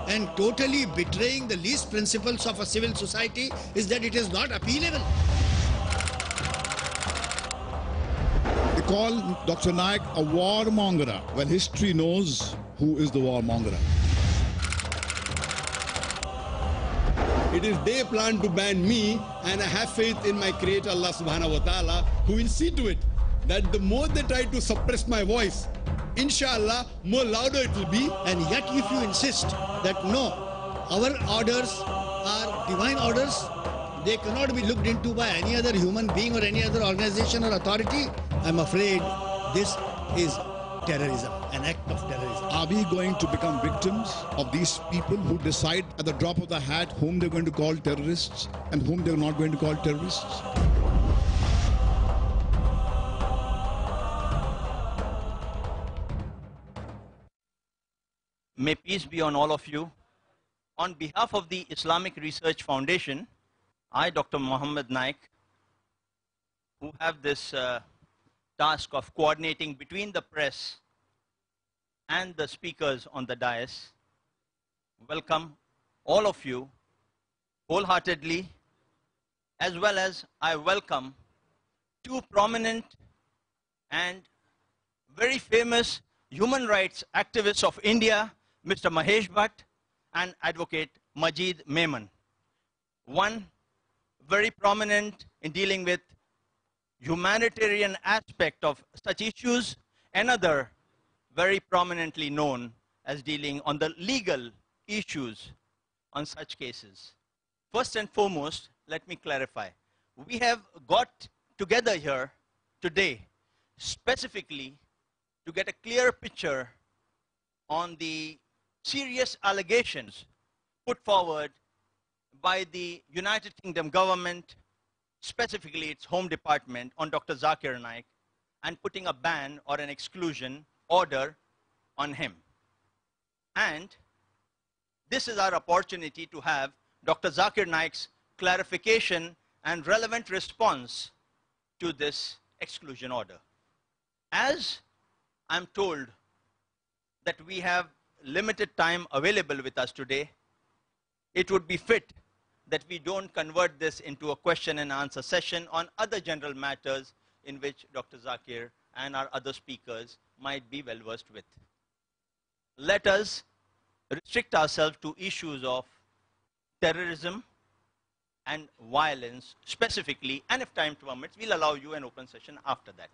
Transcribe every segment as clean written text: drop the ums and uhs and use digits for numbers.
and totally betraying the least principles of a civil society is that it is not appealable. They call Dr. Naik a warmonger. Well, history knows who is the warmonger. It is they plan to ban me, and I have faith in my Creator Allah Subhanahu wa Ta'ala, who will see to it that the more they try to suppress my voice, inshallah, more louder it will be. And yet if you insist that no, our orders are divine orders, they cannot be looked into by any other human being or any other organization or authority, I'm afraid this is terrorism, an act of terrorism. Are we going to become victims of these people who decide at the drop of the hat whom they're going to call terrorists and whom they're not going to call terrorists? May peace be on all of you. On behalf of the Islamic Research Foundation, I, Dr. Muhammad Naik, who have this task of coordinating between the press and the speakers on the dais, welcome all of you wholeheartedly, as well as I welcome two prominent and very famous human rights activists of India, Mr. Mahesh Bhatt and Advocate Majid Memon. One very prominent in dealing with humanitarian aspect of such issues, another very prominently known as dealing on the legal issues on such cases. First and foremost, let me clarify. We have got together here today specifically to get a clear picture on the serious allegations put forward by the United Kingdom government, specifically its Home Department, on Dr. Zakir Naik, and putting a ban or an exclusion order on him. And this is our opportunity to have Dr. Zakir Naik's clarification and relevant response to this exclusion order. As I'm told that we have limited time available with us today, it would be fit that we don't convert this into a question and answer session on other general matters in which Dr. Zakir and our other speakers might be well versed with. Let us restrict ourselves to issues of terrorism and violence specifically, and if time permits, we'll allow you an open session after that.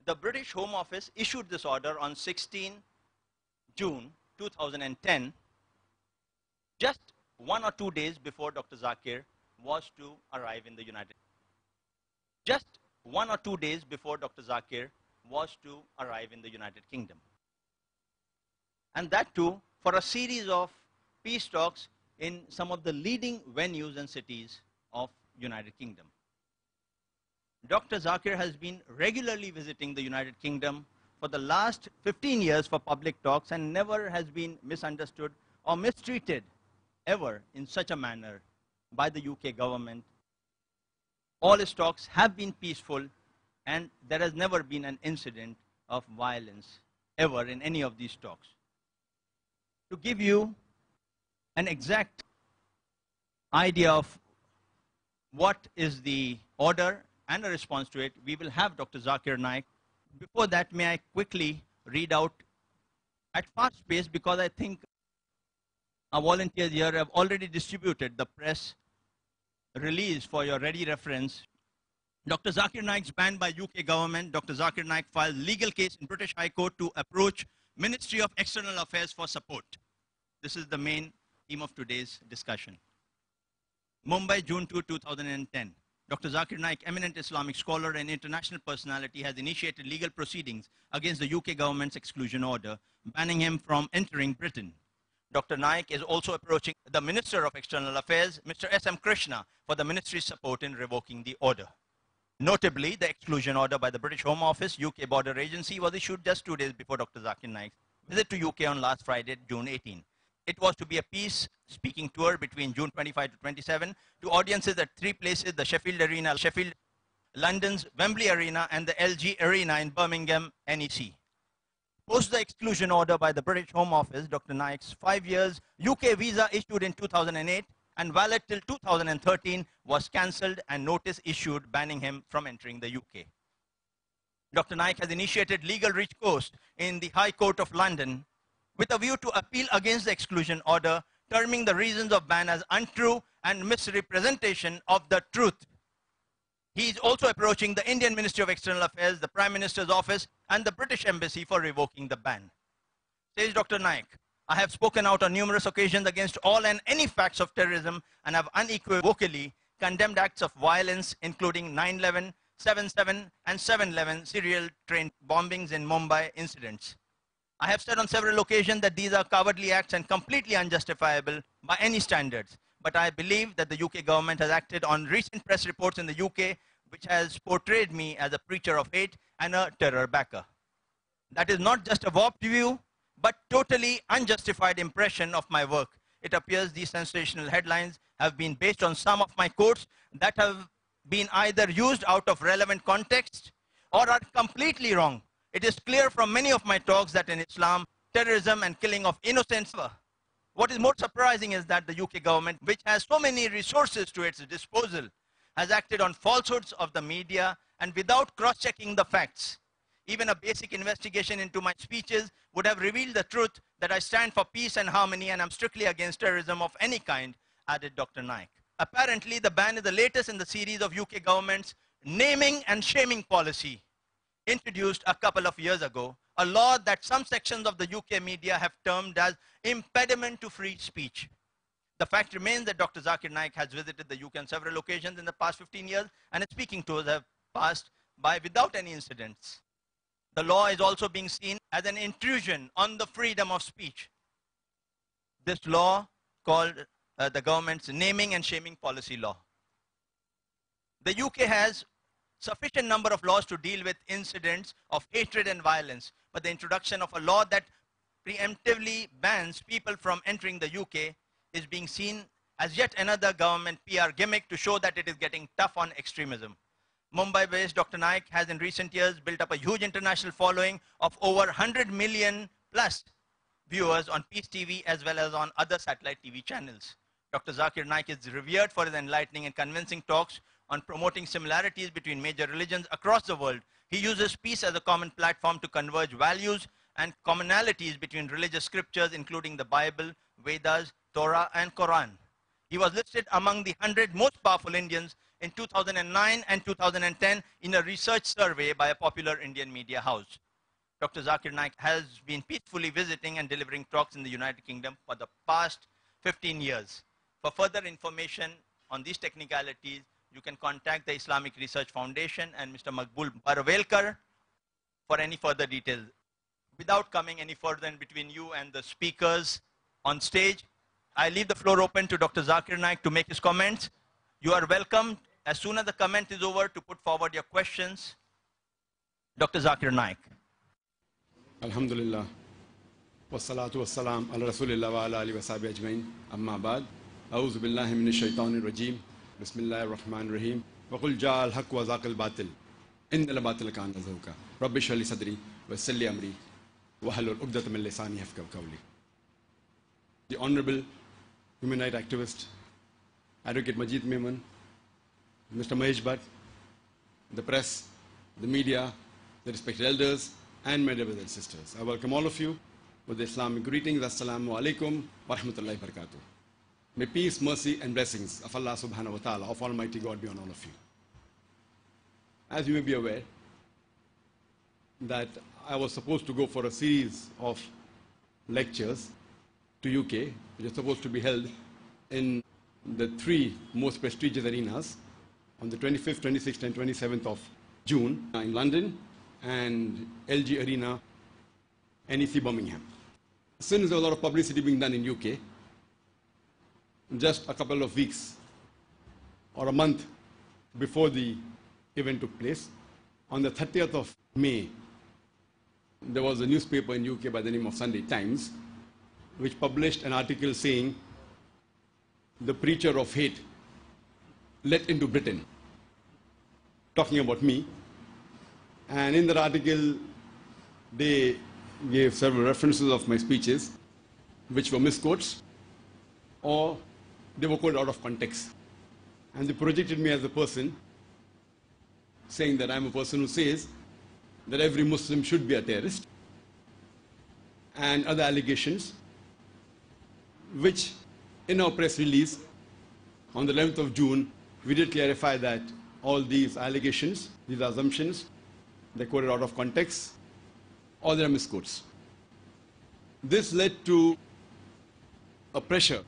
The British Home Office issued this order on 16 June 2010, just 1 or 2 days before Dr. Zakir was to arrive in the United Kingdom. Just 1 or 2 days before Dr. Zakir was to arrive in the United Kingdom. And that too for a series of peace talks in some of the leading venues and cities of United Kingdom. Dr. Zakir has been regularly visiting the United Kingdom for the last 15 years for public talks and never has been misunderstood or mistreated ever in such a manner by the UK government. All his talks have been peaceful and there has never been an incident of violence ever in any of these talks. To give you an exact idea of what is the order and a response to it, we will have Dr. Zakir Naik. Before that, may I quickly read out at fast pace, because I think our volunteers here have already distributed the press release for your ready reference. Dr. Zakir Naik's banned by UK government. Dr. Zakir Naik filed legal case in British High Court to approach Ministry of External Affairs for support. This is the main theme of today's discussion. Mumbai, June 2, 2010. Dr. Zakir Naik, eminent Islamic scholar and international personality, has initiated legal proceedings against the UK government's exclusion order, banning him from entering Britain. Dr. Naik is also approaching the Minister of External Affairs, Mr. S.M. Krishna, for the ministry's support in revoking the order. Notably, the exclusion order by the British Home Office, UK Border Agency, was issued just 2 days before Dr. Zakir Naik's visit to UK on last Friday, June 18. It was to be a peace-speaking tour between June 25 to 27 to audiences at 3 places: the Sheffield Arena, Sheffield, London's Wembley Arena, and the LG Arena in Birmingham, NEC. Post the exclusion order by the British Home Office, Dr. Naik's 5 years UK visa issued in 2008 and valid till 2013 was cancelled and notice issued banning him from entering the UK. Dr. Naik has initiated legal recourse in the High Court of London with a view to appeal against the exclusion order, terming the reasons of ban as untrue and misrepresentation of the truth. He is also approaching the Indian Ministry of External Affairs, the Prime Minister's office, and the British Embassy for revoking the ban. Says Dr. Naik, I have spoken out on numerous occasions against all and any facts of terrorism and have unequivocally condemned acts of violence, including 9/11, 7/7, and 7/11 serial train bombings in Mumbai incidents. I have said on several occasions that these are cowardly acts and completely unjustifiable by any standards. But I believe that the UK government has acted on recent press reports in the UK, which has portrayed me as a preacher of hate and a terror backer. That is not just a warped view, but totally unjustified impression of my work. It appears these sensational headlines have been based on some of my quotes that have been either used out of relevant context or are completely wrong. It is clear from many of my talks that in Islam, terrorism and killing of innocents. What is more surprising is that the UK government, which has so many resources to its disposal, has acted on falsehoods of the media and without cross-checking the facts. Even a basic investigation into my speeches would have revealed the truth that I stand for peace and harmony and am strictly against terrorism of any kind, added Dr. Naik. Apparently, the ban is the latest in the series of UK government's naming and shaming policy, introduced a couple of years ago, a law that some sections of the UK media have termed as impediment to free speech. The fact remains that Dr. Zakir Naik has visited the UK on several occasions in the past 15 years and his speaking tours have passed by without any incidents. The law is also being seen as an intrusion on the freedom of speech. This law, called the government's naming and shaming policy law. The UK has sufficient number of laws to deal with incidents of hatred and violence, but the introduction of a law that preemptively bans people from entering the UK is being seen as yet another government PR gimmick to show that it is getting tough on extremism. Mumbai-based Dr. Naik has in recent years built up a huge international following of over 100 million plus viewers on Peace TV as well as on other satellite TV channels. Dr. Zakir Naik is revered for his enlightening and convincing talks on promoting similarities between major religions across the world. He uses peace as a common platform to converge values and commonalities between religious scriptures, including the Bible, Vedas, Torah, and Quran. He was listed among the 100 most powerful Indians in 2009 and 2010 in a research survey by a popular Indian media house. Dr. Zakir Naik has been peacefully visiting and delivering talks in the United Kingdom for the past 15 years. For further information on these technicalities, you can contact the Islamic Research Foundation and Mr. Maqbool Baravelkar for any further details. Without coming any further in between you and the speakers on stage, I leave the floor open to Dr. Zakir Naik to make his comments. You are welcome, as soon as the comment is over, to put forward your questions. Dr. Zakir Naik. Alhamdulillah. Wassalatu wassalam ala rasulillah wa ala alihi wa sahbihi ajmain. Amma ba'd. A'udhu billahi minash shaitanir rajim. Bismillahir rahmanir rahim. Wa qul ja'al haqq wa zaqal batil. Innal batila kana zahuqa. Rabbi shrah li sadri wa yassir li amri wa hlul 'uqdatam min lisani yafqahu qawli. The Honorable Human Rights Activist, Advocate Majid Memon, Mr. Mahesh Bhatt, the press, the media, the respected elders, and my brothers and sisters. I welcome all of you with the Islamic greetings. Assalamu alaikum wa rahmatullahi wa barakatuh. May peace, mercy, and blessings of Allah subhanahu wa ta'ala, of Almighty God, be on all of you. As you may be aware, that I was supposed to go for a series of lectures to UK, which is supposed to be held in the 3 most prestigious arenas on the 25th, 26th, and 27th of June in London and LG Arena, NEC Birmingham. Since there was a lot of publicity being done in UK, just a couple of weeks or a month before the event took place, on the 30th of May, there was a newspaper in UK by the name of Sunday Times, which published an article saying, "The preacher of hate let into Britain," talking about me. And in that article, they gave several references of my speeches, which were misquotes, or they were quoted out of context. And they projected me as a person, saying that I'm a person who says that every Muslim should be a terrorist, and other allegations, which in our press release on the 11th of June, we did clarify that all these allegations, these assumptions, they're quoted out of context, or they're misquotes. This led to a pressure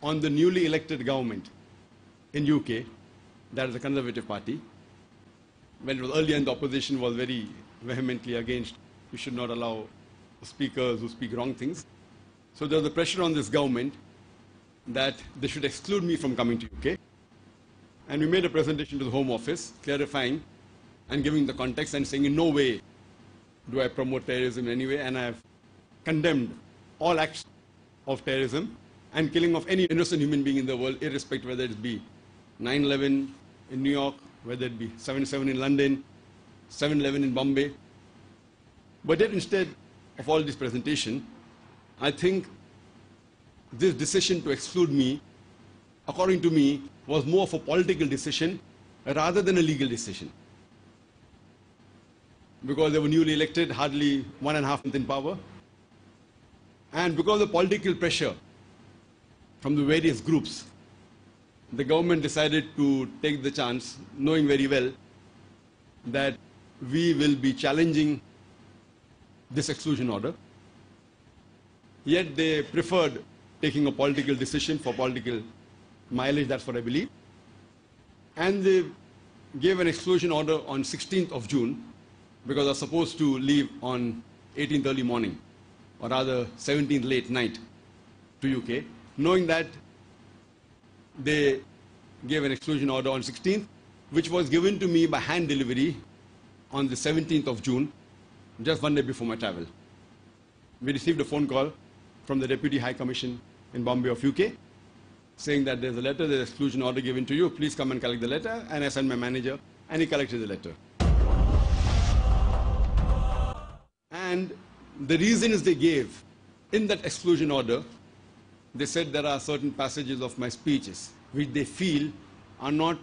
on the newly elected government in UK, that is the Conservative Party. When it was earlier in the opposition was very vehemently against, we should not allow speakers who speak wrong things. So there was a pressure on this government that they should exclude me from coming to UK. And we made a presentation to the Home Office clarifying and giving the context and saying in no way do I promote terrorism in any way, and I have condemned all acts of terrorism and killing of any innocent human being in the world, irrespective whether it be 9/11 in New York, whether it be 7/7 in London, 7/11 in Bombay. But yet instead of all this presentation, I think this decision to exclude me, according to me, was more of a political decision rather than a legal decision. Because they were newly elected, hardly 1.5 months in power. And because of political pressure from the various groups, the government decided to take the chance, knowing very well that we will be challenging this exclusion order. Yet they preferred taking a political decision for political mileage, that's what I believe. And they gave an exclusion order on 16th of June, because I was supposed to leave on 18th early morning, or rather 17th late night to UK, knowing that they gave an exclusion order on 16th, which was given to me by hand delivery on the 17th of June, just one day before my travel. We received a phone call from the Deputy High Commission in Bombay of UK, saying that there's a letter, there's an exclusion order given to you, please come and collect the letter. And I sent my manager, and he collected the letter. And the reasons they gave in that exclusion order, they said there are certain passages of my speeches which they feel are not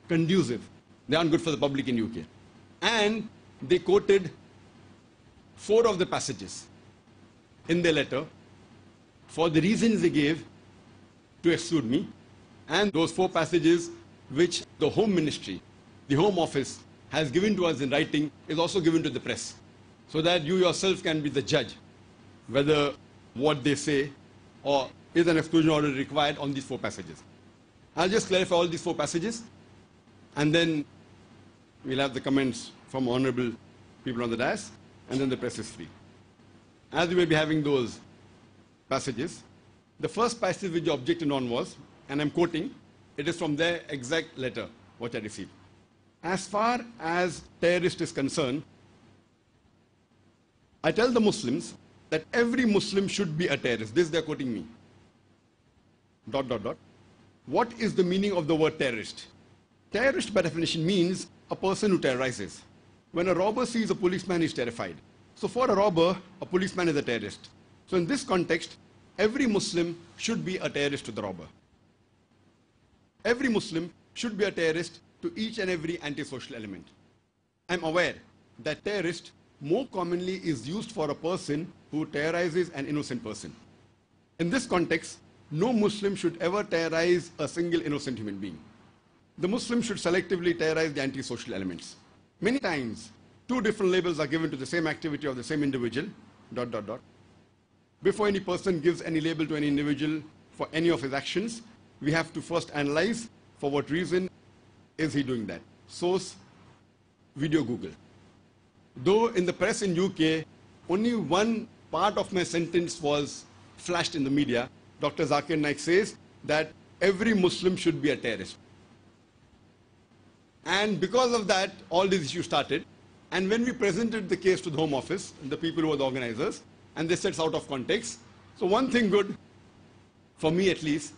conducive. They aren't good for the public in UK. And they quoted 4 of the passages in their letter for the reasons they gave to exclude me. And those 4 passages which the Home Ministry, the Home Office, has given to us in writing is also given to the press, so that you yourself can be the judge whether what they say or is an exclusion order required on these 4 passages. I'll just clarify all these 4 passages, and then we'll have the comments from honorable people on the dais, and then the press is free. As we may be having those passages, the first passage which they objected on was, and I'm quoting, it is from their exact letter what I received. As far as terrorist is concerned, I tell the Muslims that every Muslim should be a terrorist. This they're quoting me. ... What is the meaning of the word terrorist? Terrorist by definition means a person who terrorizes. When a robber sees a policeman, he's terrified. So for a robber, a policeman is a terrorist. So in this context, every Muslim should be a terrorist to the robber. Every Muslim should be a terrorist to each and every antisocial element. I'm aware that terrorist more commonly is used for a person who terrorizes an innocent person. In this context, no Muslim should ever terrorize a single innocent human being. The Muslim should selectively terrorize the antisocial elements. Many times, 2 different labels are given to the same activity of the same individual, ... Before any person gives any label to any individual for any of his actions, we have to first analyze for what reason is he doing that. Source, video Google. Though in the press in UK, only one part of my sentence was flashed in the media, Dr. Zakir Naik says that every Muslim should be a terrorist. And because of that, all these issues started. And when we presented the case to the Home Office, the people who were the organizers, and they said it's out of context. So one thing good, for me at least,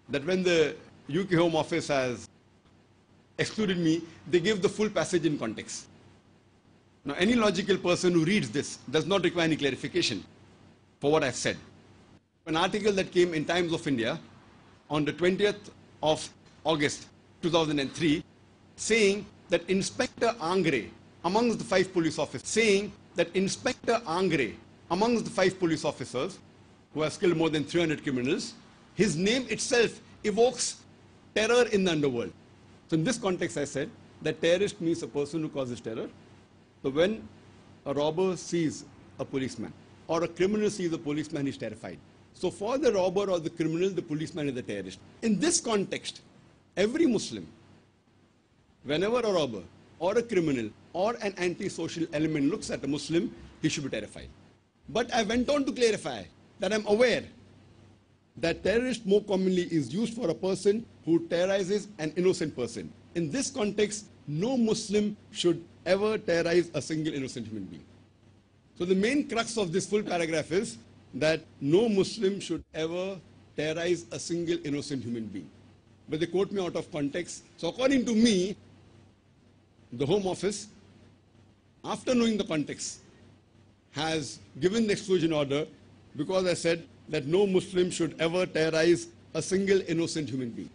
that when the UK Home Office has excluded me, they give the full passage in context. Now, any logical person who reads this does not require any clarification for what I've said. An article that came in Times of India on the 20th of August 2003 saying that Inspector Angre, amongst the 5 police officers, who has killed more than 300 criminals, his name itself evokes terror in the underworld. So in this context, I said that terrorist means a person who causes terror. So when a robber sees a policeman or a criminal sees a policeman, he's terrified. So for the robber or the criminal, the policeman is the terrorist. In this context, every Muslim, whenever a robber or a criminal or an anti-social element looks at a Muslim, he should be terrified. But I went on to clarify that I'm aware that terrorist more commonly is used for a person who terrorizes an innocent person. In this context, no Muslim should ever terrorize a single innocent human being. So the main crux of this full paragraph is that no Muslim should ever terrorize a single innocent human being. But they quote me out of context. So according to me, the Home Office, after knowing the context, has given the exclusion order because I said that no Muslim should ever terrorize a single innocent human being.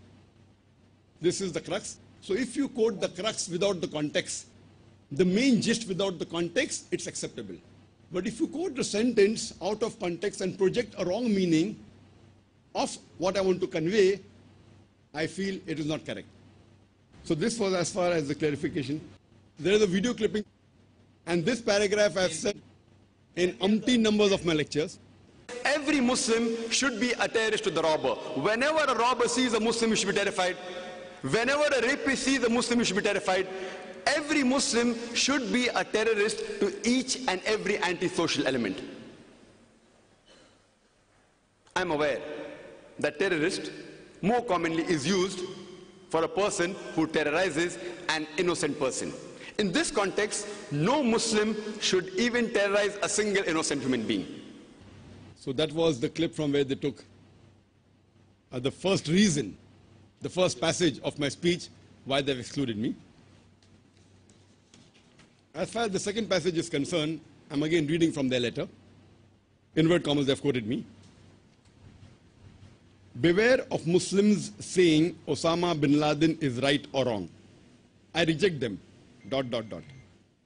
This is the crux. So if you quote the crux without the context, the main gist without the context, it's acceptable. But if you quote the sentence out of context and project a wrong meaning of what I want to convey, I feel it is not correct. So this was as far as the clarification. There is a video clipping, and this paragraph I have said in umpteen numbers of my lectures. Every Muslim should be a terrorist to the robber. Whenever a robber sees a Muslim, he should be terrified. Whenever a rapist sees a Muslim, he should be terrified. Every Muslim should be a terrorist to each and every antisocial element. I'm aware that terrorist more commonly is used for a person who terrorizes an innocent person. In this context, no Muslim should even terrorize a single innocent human being. So that was the clip from where they took the first reason, the first passage of my speech, why they've excluded me. As far as the second passage is concerned, I'm again reading from their letter. Inward commas, they've quoted me. Beware of Muslims saying Osama bin Laden is right or wrong. I reject them. ...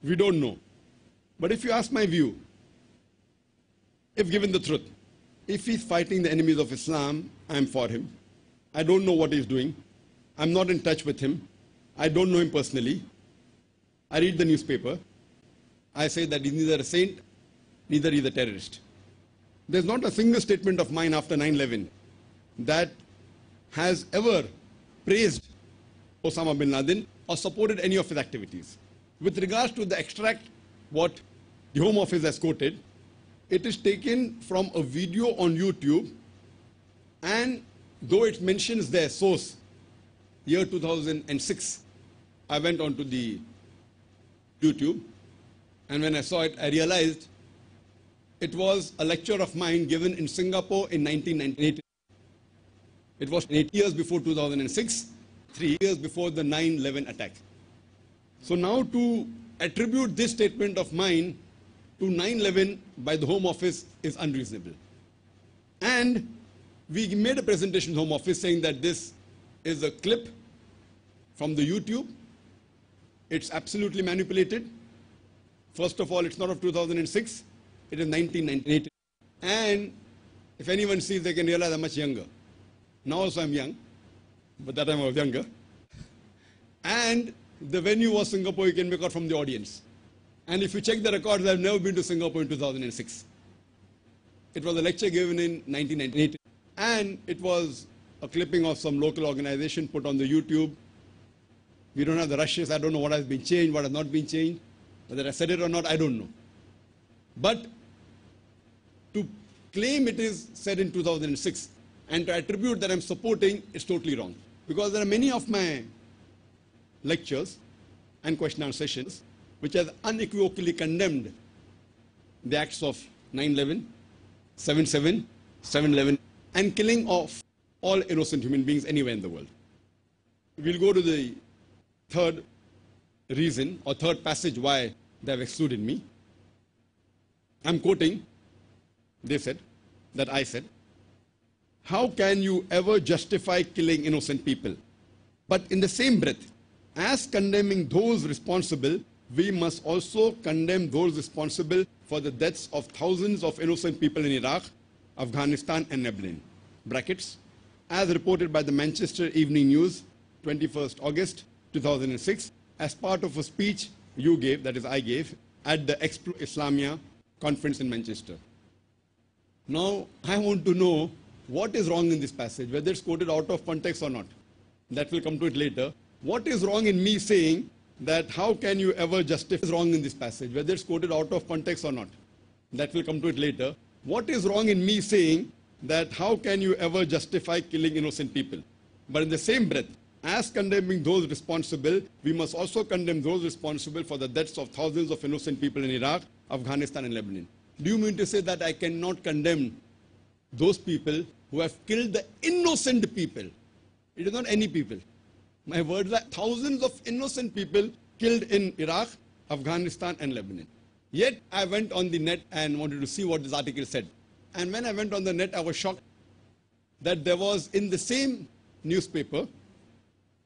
We don't know. But if you ask my view, if given the truth, if he's fighting the enemies of Islam, I'm for him. I don't know what he's doing. I'm not in touch with him. I don't know him personally. I read the newspaper. I say that he's neither a saint, neither he's a terrorist. There's not a single statement of mine after 9/11 that has ever praised Osama bin Laden or supported any of his activities. With regards to the extract, what the Home Office has quoted, it is taken from a video on YouTube, and though it mentions their source, year 2006, I went onto the YouTube, and when I saw it, I realized it was a lecture of mine given in Singapore in 1998. It was 8 years before 2006, 3 years before the 9/11 attack. So now to attribute this statement of mine to 9/11 by the Home Office is unreasonable. And we made a presentation to the Home Office saying that this is a clip from the YouTube. It's absolutely manipulated. First of all, it's not of 2006, it is 1998. And if anyone sees, they can realize I'm much younger. Now also I'm young, but that time I was younger. And the venue was Singapore, you can make out from the audience. And if you check the records, I've never been to Singapore in 2006. It was a lecture given in 1998. And it was a clipping of some local organization put on the YouTube. We don't have the rushes. I don't know what has been changed, what has not been changed. Whether I said it or not, I don't know. But to claim it is said in 2006 and to attribute that I'm supporting is totally wrong. Because there are many of my lectures and question and answer sessions which have unequivocally condemned the acts of 9/11, 7/7, 7/11, and killing of all innocent human beings anywhere in the world. We'll go to the third reason or third passage why they have excluded me. I'm quoting, they said, that I said, how can you ever justify killing innocent people? But in the same breath, as condemning those responsible, we must also condemn those responsible for the deaths of thousands of innocent people in Iraq, Afghanistan and Lebanon. Brackets, as reported by the Manchester Evening News, 21st August 2006, as part of a speech you gave, that is I gave, at the Expo Islamia conference in Manchester. Now, I want to know what is wrong in this passage, whether it's quoted out of context or not. That will come to it later. What is wrong in me saying that how can you ever justify is wrong in this passage, whether it's quoted out of context or not? That will come to it later. What is wrong in me saying that how can you ever justify killing innocent people? But in the same breath, as condemning those responsible, we must also condemn those responsible for the deaths of thousands of innocent people in Iraq, Afghanistan and Lebanon. Do you mean to say that I cannot condemn those people who have killed the innocent people? It is not any people. My words are thousands of innocent people killed in Iraq, Afghanistan and Lebanon. Yet I went on the net and wanted to see what this article said. And when I went on the net, I was shocked that there was in the same newspaper,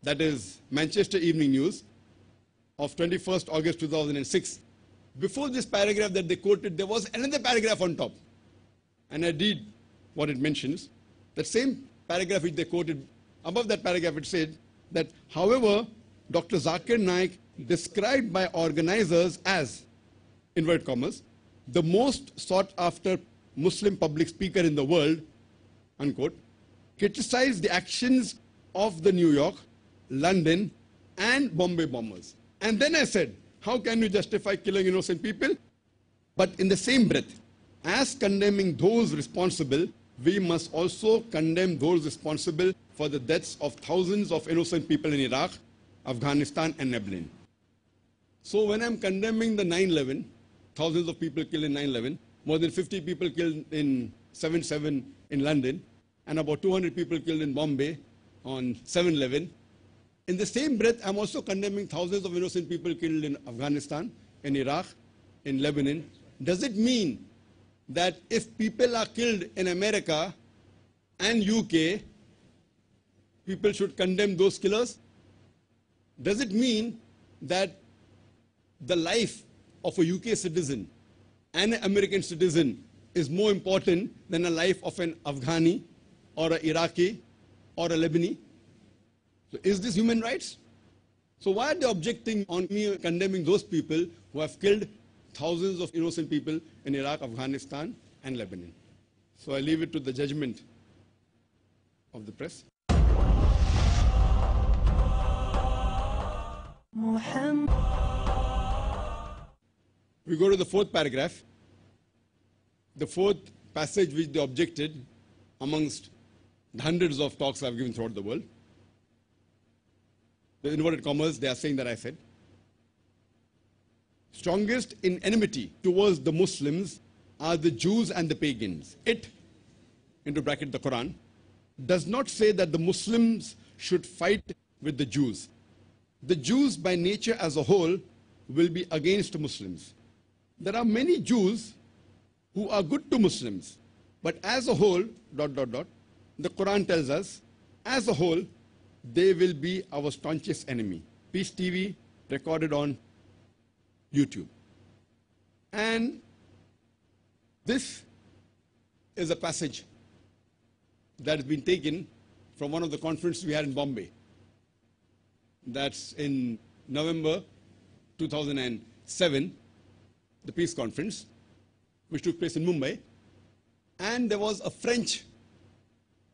that is Manchester Evening News, of 21st August 2006, before this paragraph that they quoted, there was another paragraph on top. And I read what it mentions. That same paragraph which they quoted, above that paragraph it said that, however, Dr. Zakir Naik, described by organizers as, inverted commas, the most sought after Muslim public speaker in the world, unquote, criticized the actions of the New York, London and Bombay bombers. And then I said, how can you justify killing innocent people? But in the same breath, as condemning those responsible, we must also condemn those responsible for the deaths of thousands of innocent people in Iraq, Afghanistan and Lebanon. So when I'm condemning the 9/11, thousands of people killed in 9/11, more than 50 people killed in 7/7 in London, and about 200 people killed in Bombay on 7/11, in the same breath, I'm also condemning thousands of innocent people killed in Afghanistan, in Iraq, in Lebanon. Does it mean that if people are killed in America and UK, people should condemn those killers? Does it mean that the life of a UK citizen and an American citizen is more important than the life of an Afghani or an Iraqi or a Lebanese? So is this human rights? So why are they objecting on me condemning those people who have killed thousands of innocent people in Iraq, Afghanistan and Lebanon? So I leave it to the judgment of the press. We go to the fourth paragraph. The fourth passage which they objected amongst the hundreds of talks I've given throughout the world. The inverted commas, they are saying that I said, strongest in enmity towards the Muslims are the Jews and the pagans. It, into bracket the Quran, does not say that the Muslims should fight with the Jews. The Jews by nature as a whole will be against Muslims. There are many Jews who are good to Muslims, but as a whole, the Quran tells us, as a whole, they will be our staunchest enemy. Peace TV recorded on YouTube. And this is a passage that has been taken from one of the conferences we had in Bombay. That's in November 2007, the peace conference, which took place in Mumbai. And there was a French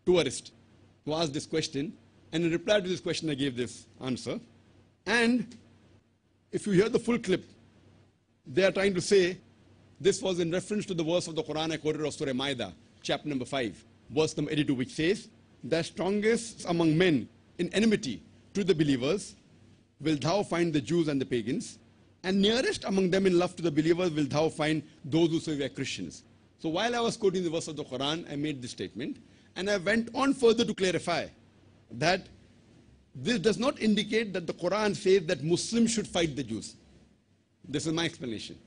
tourist who asked this question, and in reply to this question, I gave this answer. And if you hear the full clip, they are trying to say this was in reference to the verse of the Quran I quoted of Surah Maida, chapter number 5, verse number 82, which says, the strongest among men in enmity to the believers will thou find the Jews and the pagans, and nearest among them in love to the believers will thou find those who say we are Christians. So while I was quoting the verse of the Quran, I made this statement, and I went on further to clarify that this does not indicate that the Quran says that Muslims should fight the Jews. This is my explanation.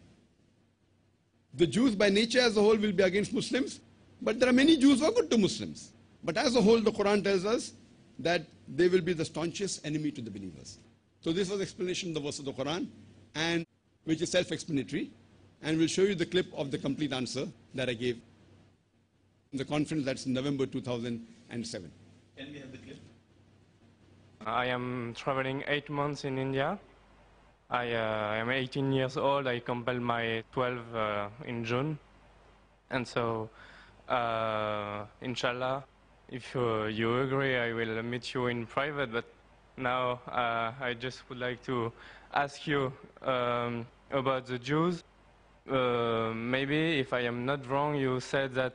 The Jews by nature as a whole will be against Muslims, but there are many Jews who are good to Muslims. But as a whole, the Quran tells us that they will be the staunchest enemy to the believers. So this was explanation of the verse of the Quran, and which is self-explanatory. And we'll show you the clip of the complete answer that I gave in the conference that's in November 2007. Can we have the clip? I am traveling 8 months in India. I am 18 years old. I completed my 12 in June. And so, inshallah, if you agree, I will meet you in private. But now I just would like to ask you about the Jews. Maybe, if I am not wrong, you said that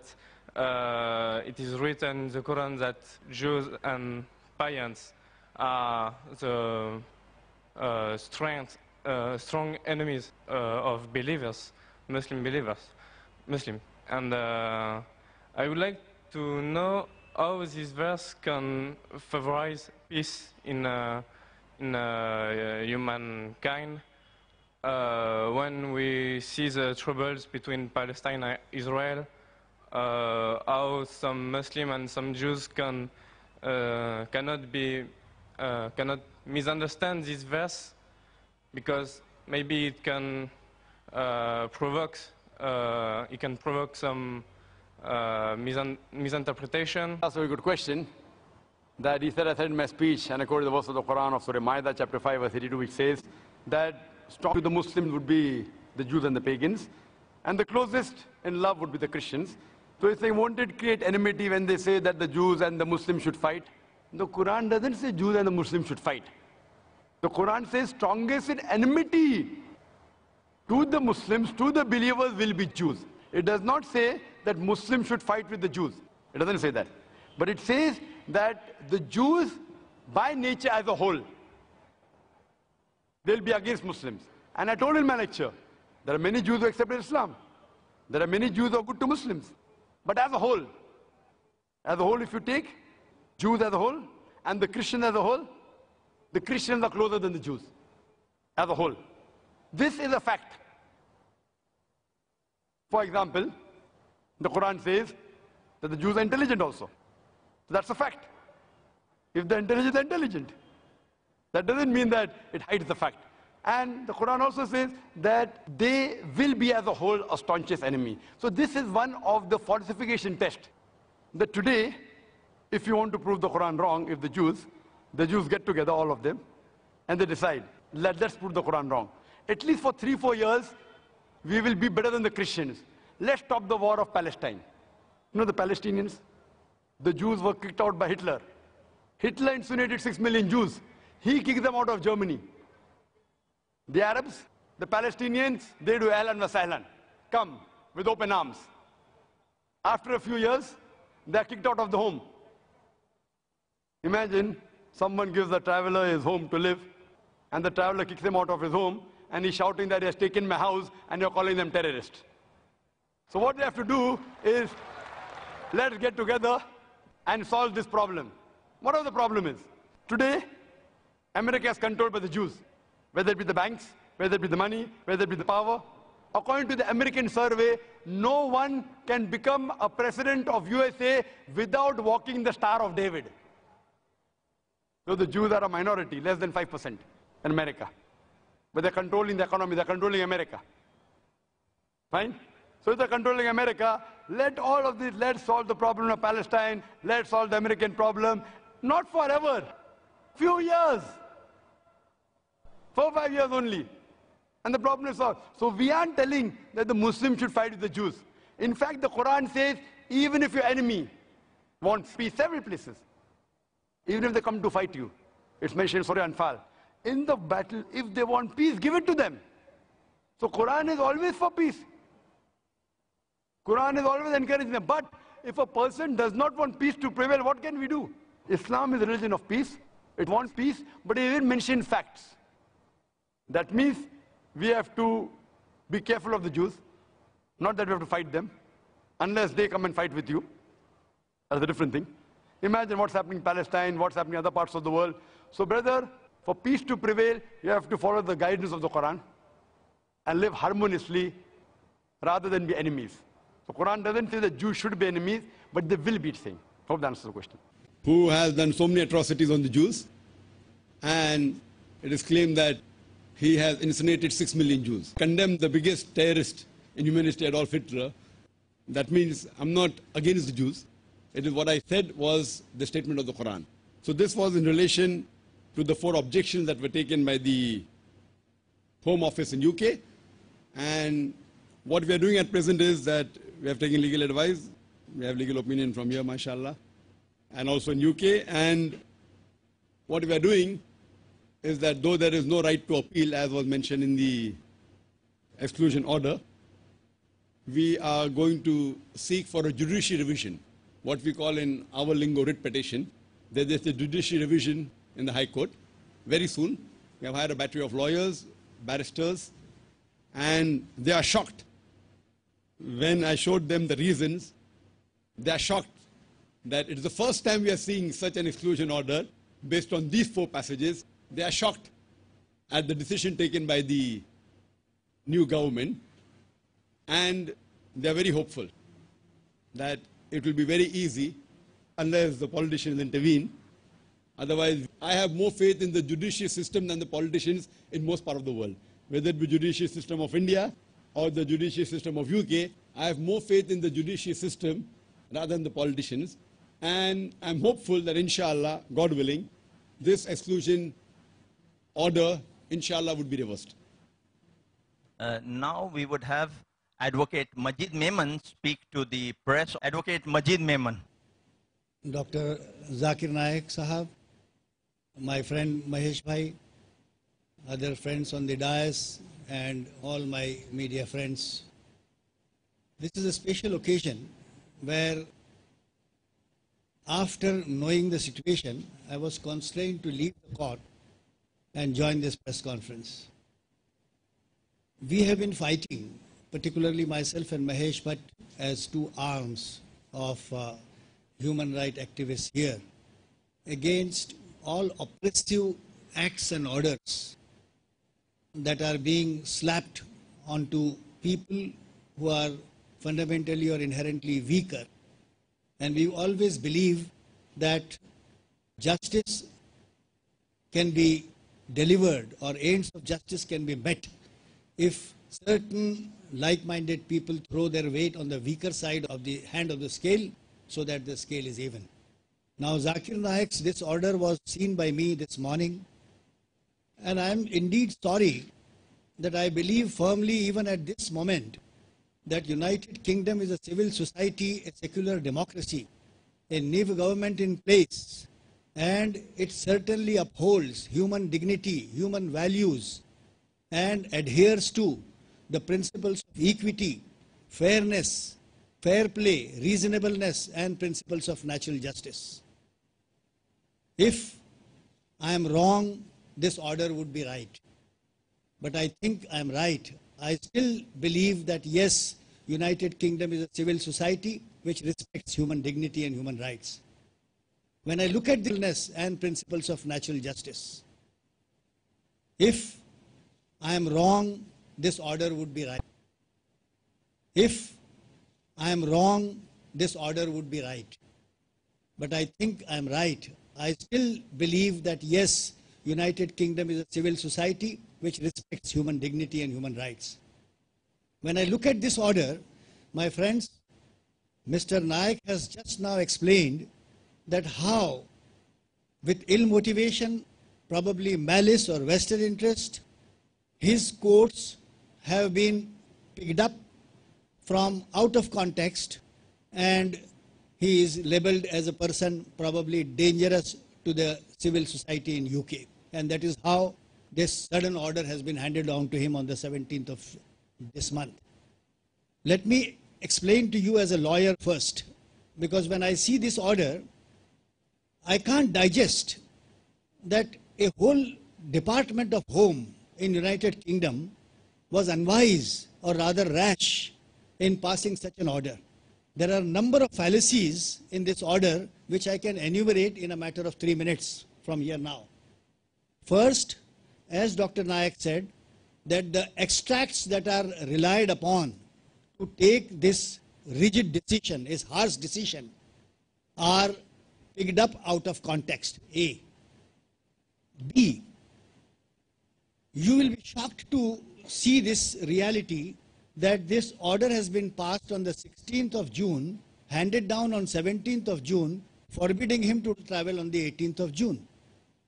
it is written in the Quran that Jews and pagans are the strong enemies of believers, Muslim believers, And I would like to know how this verse can favorize peace in humankind when we see the troubles between Palestine and Israel, how some Muslims and some Jews cannot misunderstand this verse, because maybe it can provoke some misinterpretation. That's a very good question. That he said, I said in my speech, and according to the verse of the Quran of Surah Ma'idah, chapter 5, verse 82, which says that strong to the Muslims would be the Jews and the pagans, and the closest in love would be the Christians. So if they wanted to create enmity when they say that the Jews and the Muslims should fight, the Quran doesn't say Jews and the Muslims should fight. The Quran says strongest in enmity to the Muslims, to the believers, will be Jews. It does not say that Muslims should fight with the Jews. It doesn't say that. But it says that the Jews, by nature as a whole, they'll be against Muslims. And I told in my lecture, there are many Jews who accepted Islam. There are many Jews who are good to Muslims. But as a whole, if you take Jews as a whole and the Christians as a whole, the Christians are closer than the Jews as a whole. This is a fact. For example, the Quran says that the Jews are intelligent also. So that's a fact. If they're intelligent, they're intelligent. That doesn't mean that it hides the fact. And the Quran also says that they will be as a whole a staunchest enemy. So this is one of the falsification tests. That today, if you want to prove the Quran wrong, if the Jews get together, all of them, and they decide, let's prove the Quran wrong. At least for 3-4 years, we will be better than the Christians. Let's stop the war of Palestine. You know the Palestinians? The Jews were kicked out by Hitler. Hitler incinerated 6 million Jews. He kicked them out of Germany. The Arabs, the Palestinians, they do ahlan wa sahlan. Come with open arms. After a few years, they are kicked out of the home. Imagine someone gives a traveler his home to live, and the traveler kicks him out of his home, and he's shouting that he has taken my house, and you're calling them terrorists. So what they have to do is, let's get together and solve this problem. Whatever the problem is. Today, America is controlled by the Jews. Whether it be the banks, whether it be the money, whether it be the power. According to the American survey, no one can become a president of USA without walking the Star of David. So the Jews are a minority, less than 5% in America. But they're controlling the economy, they're controlling America. Fine? So if they're controlling America, let all of this, let's solve the problem of Palestine, let's solve the American problem. Not forever. Few years. 4 or 5 years only. And the problem is solved. So we aren't telling that the Muslims should fight with the Jews. In fact, the Quran says, even if your enemy wants peace, several places, even if they come to fight you, it's mentioned in Surah Anfal, in the battle, if they want peace, give it to them. So Quran is always for peace. Quran is always encouraging them. But if a person does not want peace to prevail, what can we do? Islam is a religion of peace. It wants peace, but it even mentions facts. That means we have to be careful of the Jews. Not that we have to fight them, unless they come and fight with you. That's a different thing. Imagine what's happening in Palestine, what's happening in other parts of the world. So brother, for peace to prevail, you have to follow the guidance of the Quran. and live harmoniously rather than be enemies. So Quran doesn't say that Jews should be enemies, but they will be saying. Hope that answers the question. Who has done so many atrocities on the Jews, and it is claimed that he has incinerated 6 million Jews. Condemned the biggest terrorist in human history, Adolf Hitler. That means I'm not against the Jews. It is what I said was the statement of the Quran. So this was in relation to the 4 objections that were taken by the Home Office in UK. And what we are doing at present is that we have taken legal advice. We have legal opinion from here, mashallah, and also in UK. And what we are doing is that though there is no right to appeal, as was mentioned in the exclusion order, we are going to seek for a judicial revision, what we call in our lingo writ petition. There is a judicial revision in the High Court very soon. We have hired a battery of lawyers, barristers, and they are shocked. When I showed them the reasons, they are shocked that it is the first time we are seeing such an exclusion order based on these 4 passages. They are shocked at the decision taken by the new government, and they are very hopeful that it will be very easy unless the politicians intervene. Otherwise, I have more faith in the judicial system than the politicians in most part of the world. Whether it be judicial system of India or the judicial system of UK, I have more faith in the judicial system rather than the politicians. And I'm hopeful that inshallah, God willing, this exclusion order, inshallah, would be reversed. Now we would have Advocate Majid Memon speak to the press. Advocate Majid Memon. Dr. Zakir Naik Sahab, my friend Mahesh Bhai, other friends on the dais, and all my media friends. This is a special occasion where, after knowing the situation, I was constrained to leave the court and join this press conference. We have been fighting, particularly myself and Mahesh Bhatt, as 2 arms of human rights activists here, against all oppressive acts and orders that are being slapped onto people who are fundamentally or inherently weaker. And we always believe that justice can be delivered, or ends of justice can be met, if certain like-minded people throw their weight on the weaker side of the hand of the scale, so that the scale is even. Now, Zakir Naik's this order was seen by me this morning, and I am indeed sorry that I believe firmly, even at this moment, that United Kingdom is a civil society, a secular democracy, a new government in place, and it certainly upholds human dignity, human values, and adheres to the principles of equity, fairness, fair play, reasonableness, and principles of natural justice. If I am wrong, this order would be right. But I think I am right. I still believe that yes, United Kingdom is a civil society which respects human dignity and human rights. When I look at the fairness and principles of natural justice, if I am wrong, this order would be right. If I am wrong, this order would be right. But I think I am right. I still believe that yes, United Kingdom is a civil society which respects human dignity and human rights. When I look at this order, my friends, Mr. Naik has just now explained that how, with ill motivation, probably malice or vested interest, his quotes have been picked up from out of context, and he is labeled as a person probably dangerous to the civil society in UK. And that is how this sudden order has been handed down to him on the 17th of this month. Let me explain to you as a lawyer first, because when I see this order, I can't digest that a whole Department of Home in United Kingdom was unwise, or rather rash, in passing such an order. There are a number of fallacies in this order which I can enumerate in a matter of 3 minutes from here now. First, as Dr. Naik said, that the extracts that are relied upon to take this rigid decision, this harsh decision, are picked up out of context, A. B, you will be shocked to see this reality that this order has been passed on the 16th of June, handed down on 17th of June, forbidding him to travel on the 18th of June.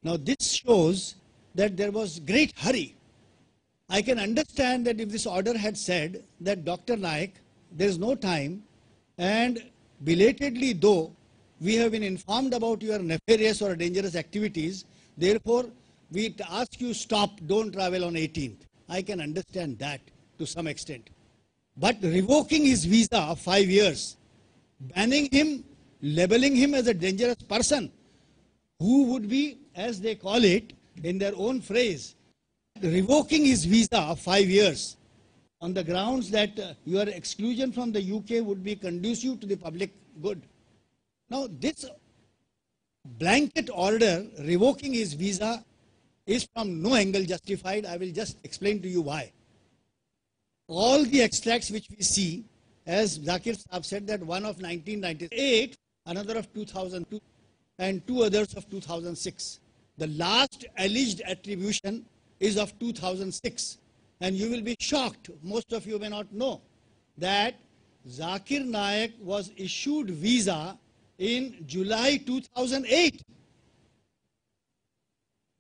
Now this shows that there was great hurry. I can understand that if this order had said that Dr. Naik, there is no time, and belatedly though we have been informed about your nefarious or dangerous activities, therefore we ask you stop, don't travel on 18th. I can understand that to some extent. But revoking his visa of 5 years, banning him, labeling him as a dangerous person, who would be, as they call it in their own phrase, revoking his visa of 5 years on the grounds that your exclusion from the UK would be conducive to the public good. Now this blanket order revoking his visa is from no angle justified. I will just explain to you why. All the extracts which we see, as Zakir Saab said, that one of 1998, another of 2002, and two others of 2006. The last alleged attribution is of 2006. And you will be shocked, most of you may not know, that Zakir Naik was issued visa in July 2008.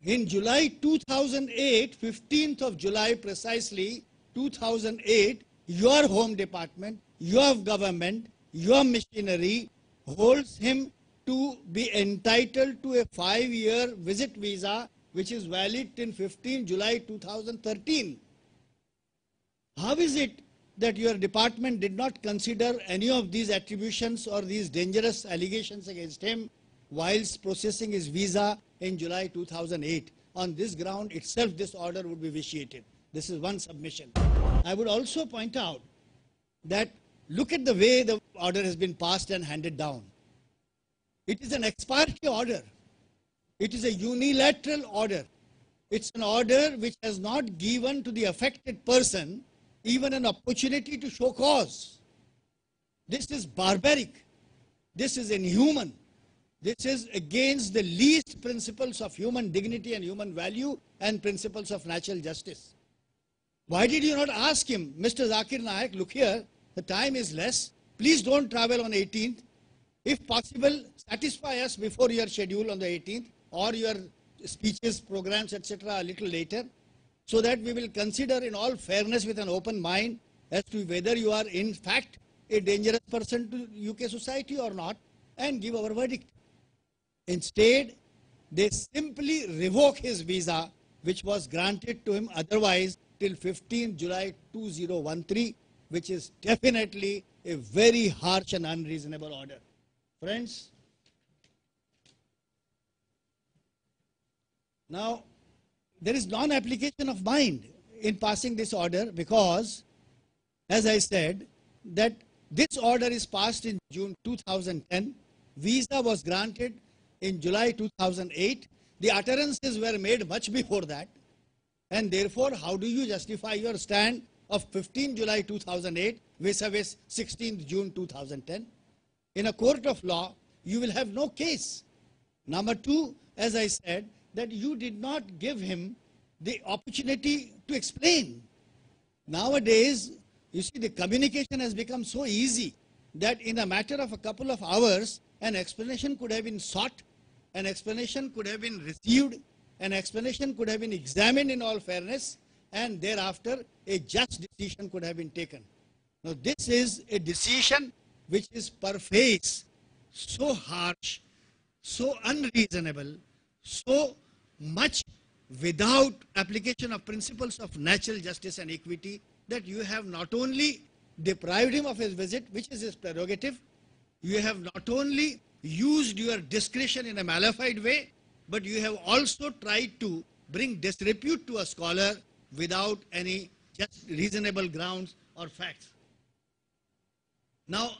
In July 2008, 15th of July precisely, 2008, your home department, your government, your machinery holds him to be entitled to a 5-year visit visa which is valid till 15 July 2013. How is it that your department did not consider any of these attributions or these dangerous allegations against him whilst processing his visa in July 2008? On this ground itself, this order would be vitiated. This is one submission. I would also point out that look at the way the order has been passed and handed down. It is an ex parte order. It is a unilateral order. It's an order which has not given to the affected person even an opportunity to show cause. This is barbaric. This is inhuman. This is against the least principles of human dignity and human value and principles of natural justice. Why did you not ask him, Mr. Zakir Naik, look here, the time is less, please don't travel on 18th. If possible, satisfy us before your schedule on the 18th or your speeches, programs, etc. a little later, so that we will consider in all fairness with an open mind as to whether you are in fact a dangerous person to UK society or not, and give our verdict. Instead, they simply revoke his visa, which was granted to him otherwise till 15 July 2013, which is definitely a very harsh and unreasonable order. Friends, now there is non-application of mind in passing this order because, as I said, that this order is passed in June 2010, visa was granted in July 2008, the utterances were made much before that, and therefore how do you justify your stand of 15 July 2008 vis-a-vis 16th June 2010? In a court of law, you will have no case. Number two, as I said, that you did not give him the opportunity to explain. Nowadays, you see, the communication has become so easy that in a matter of a couple of hours, an explanation could have been sought, an explanation could have been received, an explanation could have been examined in all fairness, and thereafter a just decision could have been taken. Now this is a decision which is per face so harsh, so unreasonable, so much without application of principles of natural justice and equity, that you have not only deprived him of his visit, which is his prerogative, you have not only used your discretion in a malified way, but you have also tried to bring disrepute to a scholar without any just reasonable grounds or facts. Now,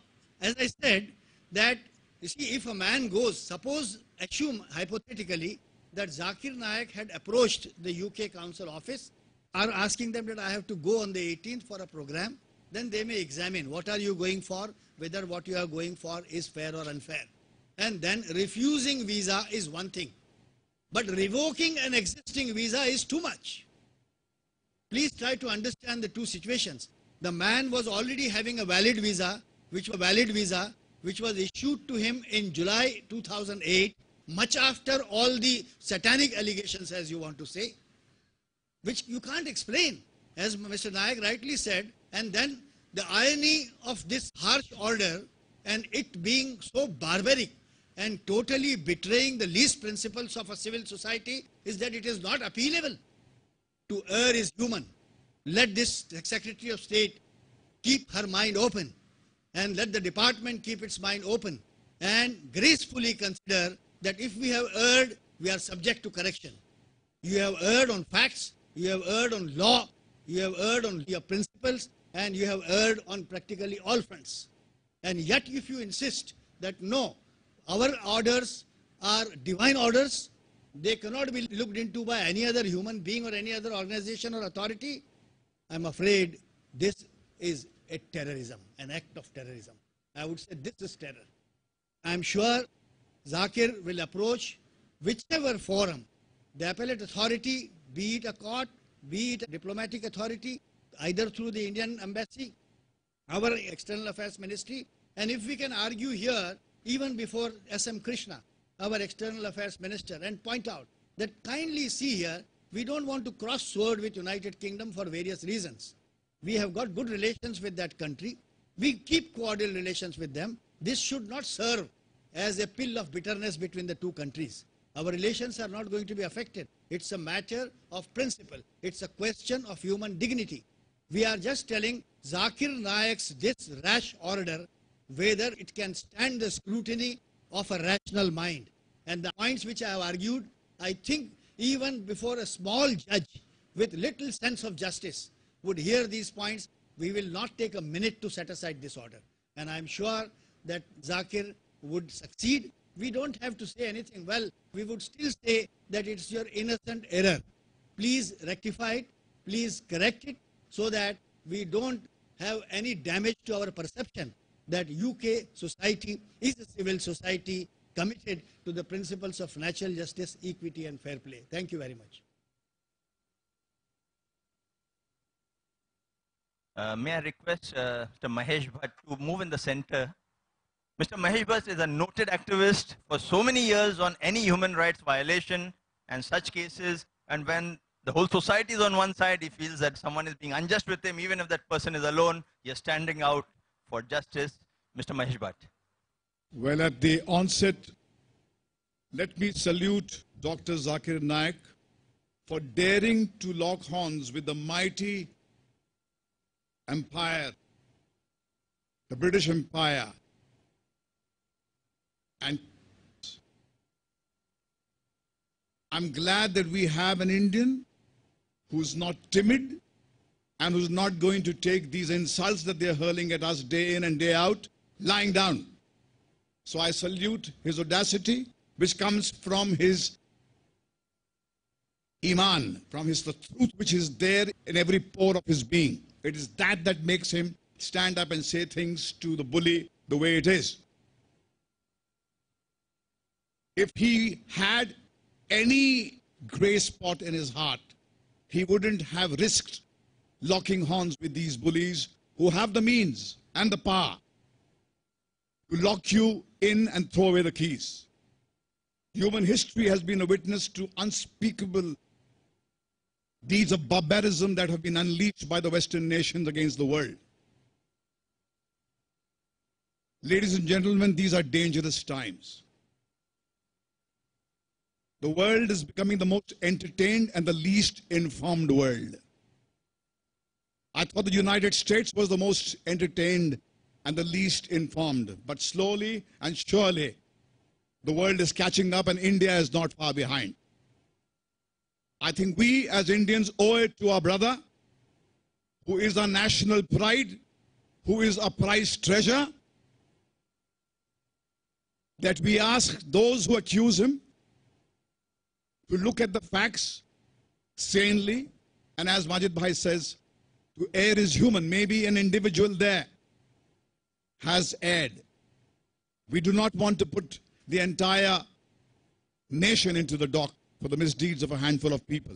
as I said, that, you see, if a man goes, suppose, assume hypothetically, that Zakir Naik had approached the UK Council office are asking them that I have to go on the 18th for a program, then they may examine what are you going for, whether what you are going for is fair or unfair. And then refusing visa is one thing, but revoking an existing visa is too much. Please try to understand the two situations. The man was already having a valid visa, which was issued to him in July 2008, much after all the satanic allegations, as you want to say, which you can't explain, as Mr. Nayak rightly said. And then the irony of this harsh order and it being so barbaric and totally betraying the least principles of a civil society is that it is not appealable. To err is human. Let this Secretary of State keep her mind open, and let the department keep its mind open and gracefully consider that if we have erred, we are subject to correction. You have erred on facts, you have erred on law, you have erred on your principles, and you have erred on practically all fronts. And yet if you insist that no, our orders are divine orders, they cannot be looked into by any other human being or any other organization or authority, I'm afraid this is a terrorism, an act of terrorism. I would say this is terror. I'm sure Zakir will approach whichever forum, the appellate authority, be it a court, be it a diplomatic authority, either through the Indian embassy, our external affairs ministry, and if we can argue here, even before S.M. Krishna, our external affairs minister, and point out that kindly see here, we don't want to cross sword with United Kingdom for various reasons. We have got good relations with that country. We keep cordial relations with them. This should not serve as a pill of bitterness between the two countries. Our relations are not going to be affected. It's a matter of principle. It's a question of human dignity. We are just telling Zakir Naik's this rash order whether it can stand the scrutiny of a rational mind. And the points which I have argued, I think even before a small judge with little sense of justice would hear these points, we will not take a minute to set aside this order. And I'm sure that Zakir would succeed. We don't have to say anything. Well, we would still say that it's your innocent error. Please rectify it, please correct it, so that we don't have any damage to our perception that UK society is a civil society committed to the principles of natural justice, equity and fair play. Thank you very much. May I request Mr. Mahesh Bhatt to move in the center. Mr. Mahesh Bhatt is a noted activist for so many years on any human rights violation and such cases, and when the whole society is on one side, he feels that someone is being unjust with him, even if that person is alone, he is standing out for justice. Mr. Mahesh Bhatt. Well, at the onset, let me salute Dr. Zakir Naik for daring to lock horns with the mighty empire, the British Empire. And I'm glad that we have an Indian who's not timid and who's not going to take these insults that they're hurling at us day in and day out lying down. So I salute his audacity, which comes from his iman, from his the truth which is there in every pore of his being. It is that that makes him stand up and say things to the bully the way it is. If he had any grey spot in his heart, he wouldn't have risked locking horns with these bullies who have the means and the power to lock you in and throw away the keys. Human history has been a witness to unspeakable deeds of barbarism that have been unleashed by the Western nations against the world. Ladies and gentlemen, these are dangerous times. The world is becoming the most entertained and the least informed world. I thought the United States was the most entertained and the least informed. But slowly and surely, the world is catching up and India is not far behind. I think we as Indians owe it to our brother, who is our national pride, who is a prized treasure, that we ask those who accuse him to look at the facts sanely And as Majid Bhai says, to err is human. Maybe an individual there has erred. We do not want to put the entire nation into the dock for the misdeeds of a handful of people.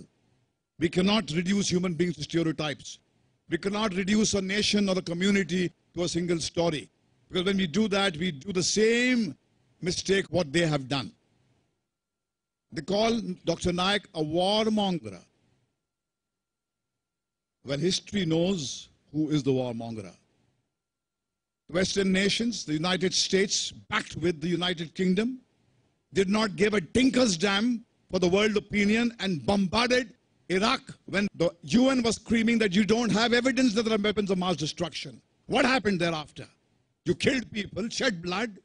We cannot reduce human beings to stereotypes. We cannot reduce a nation or a community to a single story. Because when we do that, we do the same mistake what they have done. They call Dr. Naik a warmonger. Well, history knows who is the warmonger. Western nations, the United States, backed with the United Kingdom, did not give a tinker's damn for the world opinion and bombarded Iraq when the UN was screaming that you don't have evidence that there are weapons of mass destruction. What happened thereafter? You killed people, shed blood,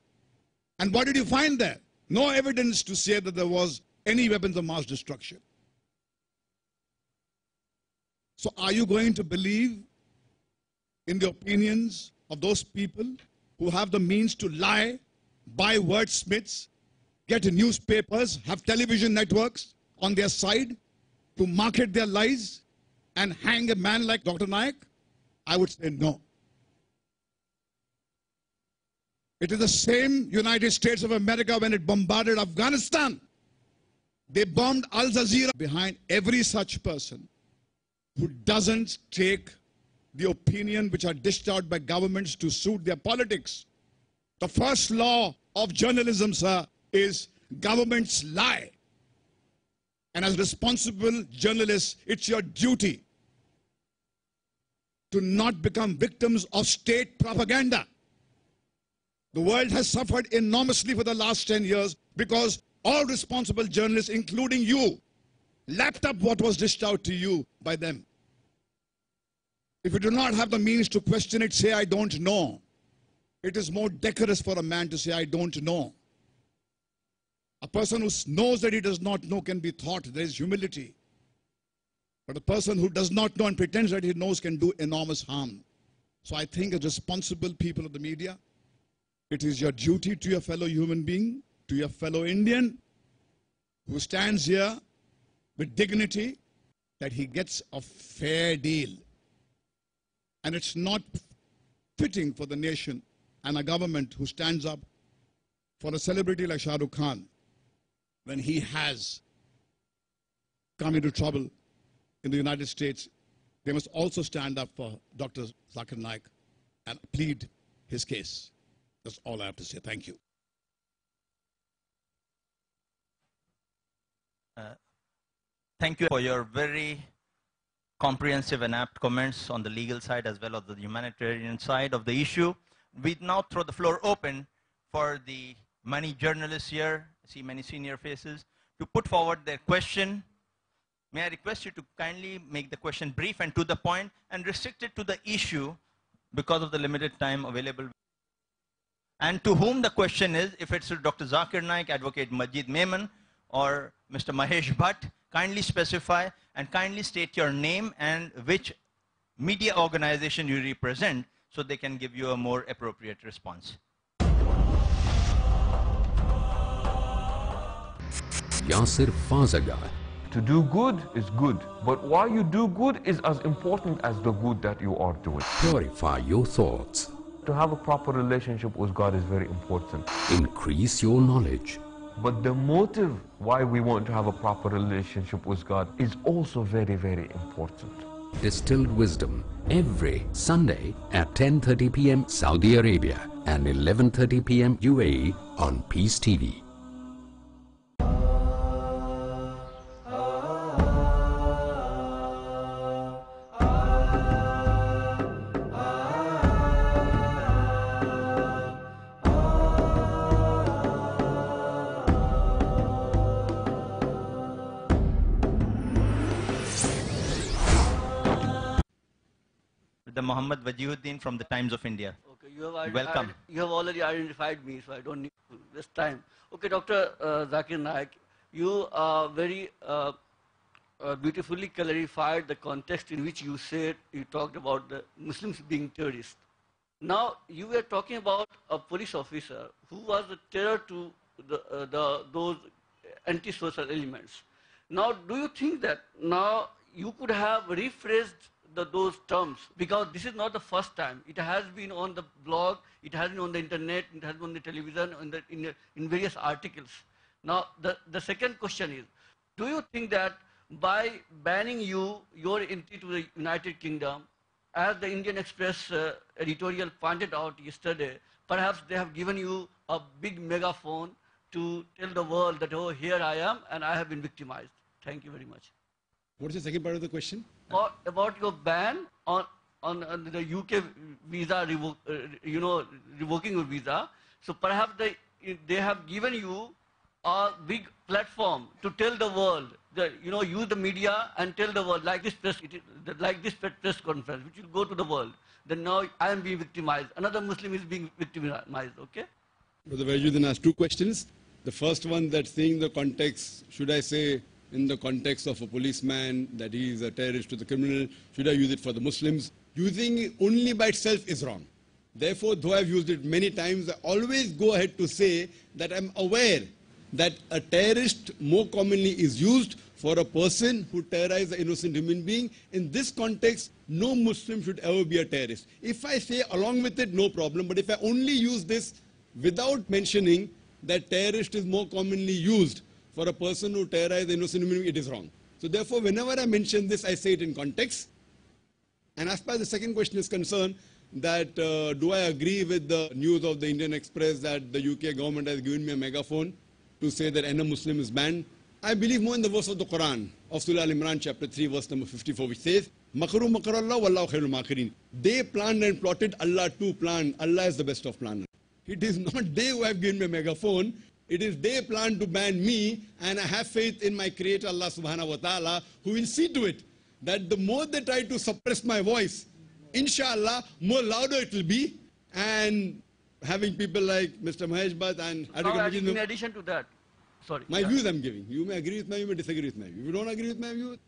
and what did you find there? No evidence to say that there was any weapons of mass destruction. So are you going to believe in the opinions of those people who have the means to lie, buy wordsmiths, get newspapers, have television networks on their side to market their lies and hang a man like Dr. Naik? I would say no. It is the same United States of America when it bombarded Afghanistan. They bombed Al Jazeera. Behind every such person who doesn't take the opinion which are dished out by governments to suit their politics. The first law of journalism, sir, is governments lie. And as responsible journalists, it's your duty to not become victims of state propaganda. The world has suffered enormously for the last 10 years because all responsible journalists, including you, lapped up what was dished out to you by them. If you do not have the means to question it, say, I don't know. It is more decorous for a man to say, I don't know. A person who knows that he does not know can be taught. There is humility. But a person who does not know and pretends that he knows can do enormous harm. So I think as responsible people of the media, it is your duty to your fellow human being, to your fellow Indian, who stands here with dignity, that he gets a fair deal. And it's not fitting for the nation and a government who stands up for a celebrity like Shah Rukh Khan when he has come into trouble in the United States. They must also stand up for Dr. Zakir Naik and plead his case. That's all I have to say. Thank you. Thank you for your very comprehensive and apt comments on the legal side as well as the humanitarian side of the issue. We now throw the floor open for the many journalists here, I see many senior faces, to put forward their question. May I request you to kindly make the question brief and to the point and restrict it to the issue because of the limited time available. And to whom the question is, if it's to Dr. Zakir Naik, Advocate Majid Memon, or Mr. Mahesh Bhatt, kindly specify and kindly state your name and which media organization you represent so they can give you a more appropriate response. Yasir Fazaga. To do good is good, but why you do good is as important as the good that you are doing. Purify your thoughts. To have a proper relationship with God is very important. Increase your knowledge. But the motive why we want to have a proper relationship with God is also very, very important. Distilled Wisdom every Sunday at 10:30 p.m. Saudi Arabia and 11:30 p.m. UAE on Peace TV. Muhammad Wajihuddin from the Times of India. Okay, you Welcome. You have already identified me, so I don't need this time. Okay, Dr. Zakir Naik, you very beautifully clarified the context in which you said, you talked about the Muslims being terrorists. Now, you were talking about a police officer who was a terror to those anti-social elements. Now, do you think that now you could have rephrased those terms, because this is not the first time. It has been on the blog, it has been on the internet, it has been on the television, in various articles. Now, the second question is, do you think that by banning your entry to the United Kingdom, as the Indian Express editorial pointed out yesterday, perhaps they have given you a big megaphone to tell the world that, oh, here I am and I have been victimized? Thank you very much. What's the second part of the question? About your ban on the UK visa, revoking your visa. So perhaps they have given you a big platform to tell the world, use the media and tell the world, like this press conference, which will go to the world. Then now I am being victimized. Another Muslim is being victimized, okay? Brother Wajuddin asked two questions. The first one, that seeing the context, should I say in the context of a policeman that he is a terrorist to the criminal, should I use it for the Muslims? Using it only by itself is wrong. Therefore, though I've used it many times, I always go ahead to say that I'm aware that a terrorist more commonly is used for a person who terrorizes an innocent human being. In this context, no Muslim should ever be a terrorist. If I say along with it, no problem. But if I only use this without mentioning that terrorist is more commonly used for a person who terrorizes an innocent human being, it is wrong. So therefore, whenever I mention this, I say it in context. And as far as the second question is concerned, that do I agree with the news of the Indian Express that the UK government has given me a megaphone to say that any Muslim is banned? I believe more in the verse of the Quran of Surah Al-Imran chapter 3 verse number 54, which says, Makaru makarallah wallahu khairul makirin. They planned and plotted, Allah too planned. Allah is the best of planners. It is not they who have given me a megaphone. It is they planned to ban me, and I have faith in my Creator Allah subhanahu wa ta'ala, who will see to it that the more they try to suppress my voice, inshallah, more louder it will be. And having people like Mr. Mahesh Bhatt and in addition to that, sorry. My views I'm giving. You may agree with my view, you may disagree with my view. If you don't agree with my view,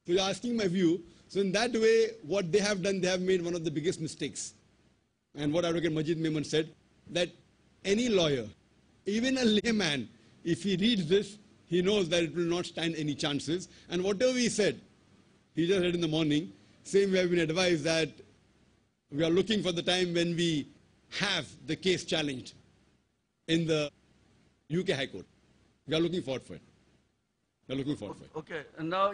so you're asking my view. So in that way, what they have done, they have made one of the biggest mistakes. And what Advocate Majid Memon said, that any lawyer, even a layman, if he reads this, he knows that it will not stand any chances. And whatever he said, he just read in the morning, same we have been advised that we are looking for the time when we have the case challenged in the UK High Court. We are looking forward for it. We are looking forward for it. Okay, and now,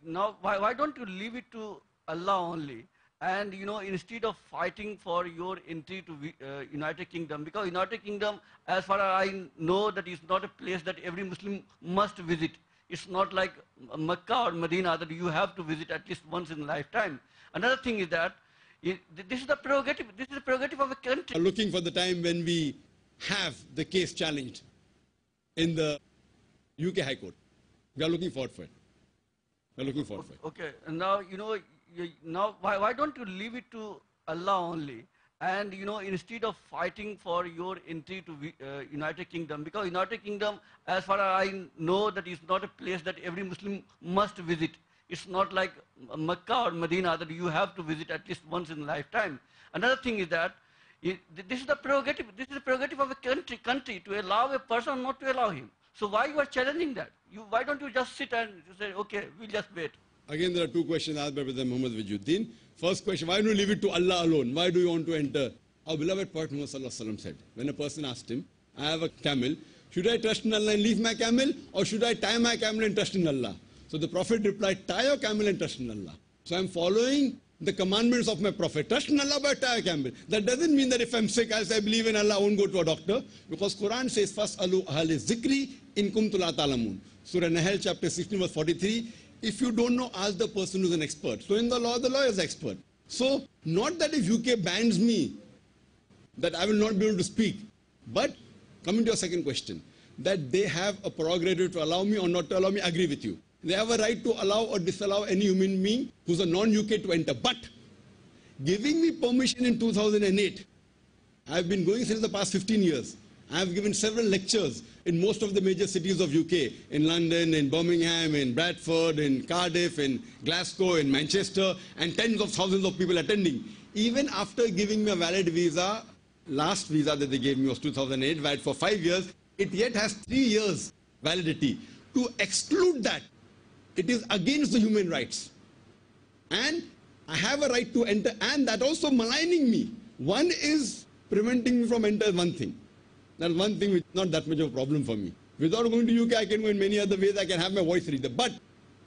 now why don't you leave it to Allah only? And, instead of fighting for your entry to United Kingdom, because United Kingdom, as far as I know, that is not a place that every Muslim must visit. It's not like Mecca or Medina that you have to visit at least once in a lifetime. Another thing is that this is the prerogative of a country. We are looking for the time when we have the case challenged in the UK High Court. We are looking forward for it. We are looking forward for it. Okay, and now, now why don't you leave it to Allah only? And, instead of fighting for your entry to United Kingdom, because United Kingdom, as far as I know, that is not a place that every Muslim must visit. It's not like Mecca or Medina that you have to visit at least once in a lifetime. Another thing is that this is the prerogative of a country to allow a person or not to allow him. So why you are challenging that? Why don't you just sit and say, okay, we'll just wait? Again, there are two questions asked by Brother Muhammad Wajuddin. First question, why don't you leave it to Allah alone? Why do you want to enter? Our beloved Prophet Muhammad said, when a person asked him, I have a camel, should I trust in Allah and leave my camel, or should I tie my camel and trust in Allah? So the Prophet replied, tie your camel and trust in Allah. So I'm following the commandments of my Prophet. Trust in Allah, but tie a camel. That doesn't mean that if I'm sick, I'll say I believe in Allah, I won't go to a doctor. Because Quran says, Fas'alu ahli zikri in kuntum la ta'lamun. Surah Nahl chapter 16 verse 43. If you don't know, ask the person who's an expert. So in the law is expert. So not that if UK bans me, that I will not be able to speak. But coming to your second question, that they have a prerogative to allow me or not to allow me, I agree with you. They have a right to allow or disallow any human being who's a non-UK to enter. But giving me permission in 2008, I've been going since the past 15 years. I have given several lectures in most of the major cities of UK, in London, in Birmingham, in Bradford, in Cardiff, in Glasgow, in Manchester, and tens of thousands of people attending. Even after giving me a valid visa, last visa that they gave me was 2008, valid for 5 years, it yet has 3 years validity. To exclude that it is against the human rights. And I have a right to enter, and that also maligning me. One is preventing me from entering one thing. That's one thing which is not that much of a problem for me. Without going to UK, I can go in many other ways, I can have my voice reader. But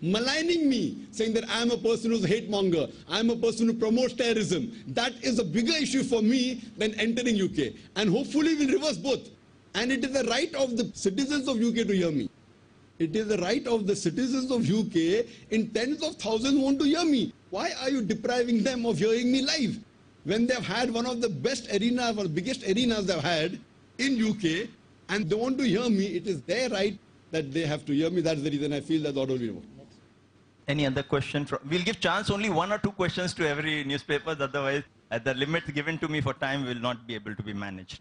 maligning me, saying that I am a person who's a hate monger, I am a person who promotes terrorism, that is a bigger issue for me than entering UK. And hopefully we'll reverse both. And it is the right of the citizens of UK to hear me. It is the right of the citizens of UK in tens of thousands who want to hear me. Why are you depriving them of hearing me live? When they've had one of the best arenas, or biggest arenas they've had in UK, and they want to hear me, it is their right that they have to hear me. That's the reason I feel that the order will be removed. Any other question? We'll give chance only 1 or 2 questions to every newspaper. Otherwise, at the limit given to me for time will not be able to be managed.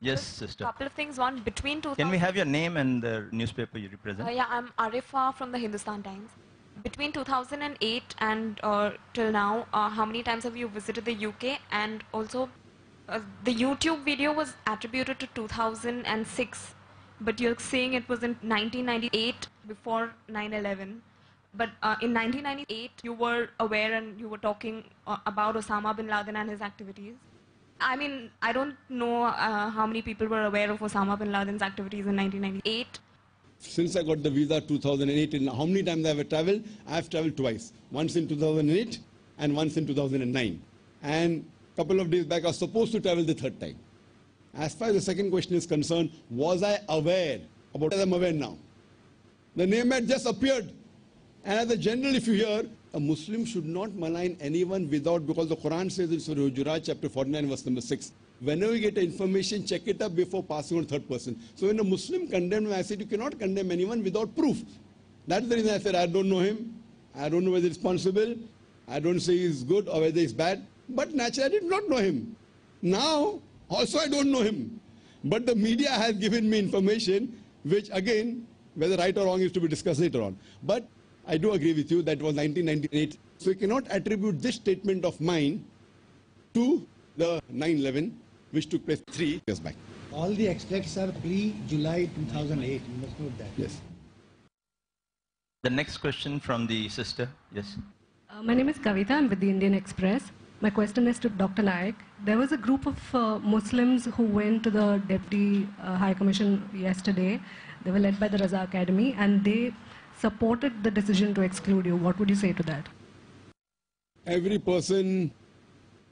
Yes, sister. Couple of things. One, between 2000... Can we have your name and the newspaper you represent? Yeah, I'm Arifa from the Hindustan Times. Between 2008 and till now, how many times have you visited the UK? And also, the YouTube video was attributed to 2006, but you're saying it was in 1998 before 9/11. But in 1998, you were aware and you were talking about Osama bin Laden and his activities. I mean, I don't know how many people were aware of Osama bin Laden's activities in 1998. Since I got the visa 2008, and how many times I have traveled? I have traveled twice. Once in 2008 and once in 2009. And a couple of days back, I was supposed to travel the third time. As far as the second question is concerned, was I aware about what I'm aware now? The name had just appeared. And as a general, if you hear, a Muslim should not malign anyone without, because the Quran says in Surah Hujurat, chapter 49, verse number 6, whenever you get information, check it up before passing on third person. So when a Muslim condemned me, I said, you cannot condemn anyone without proof. That's the reason I said, I don't know him. I don't know whether he's responsible. I don't say he's good or whether he's bad. But naturally, I did not know him. Now, also I don't know him. But the media has given me information, which again, whether right or wrong is to be discussed later on. But I do agree with you that was 1998. So you cannot attribute this statement of mine to the 9/11, which took place 3 years back. All the extracts are pre-July 2008. You must note that. Yes. The next question from the sister. Yes. My name is Kavita. I'm with the Indian Express. My question is to Dr. Naik. There was a group of Muslims who went to the Deputy High Commission yesterday. They were led by the Raza Academy, and they supported the decision to exclude you. What would you say to that? Every person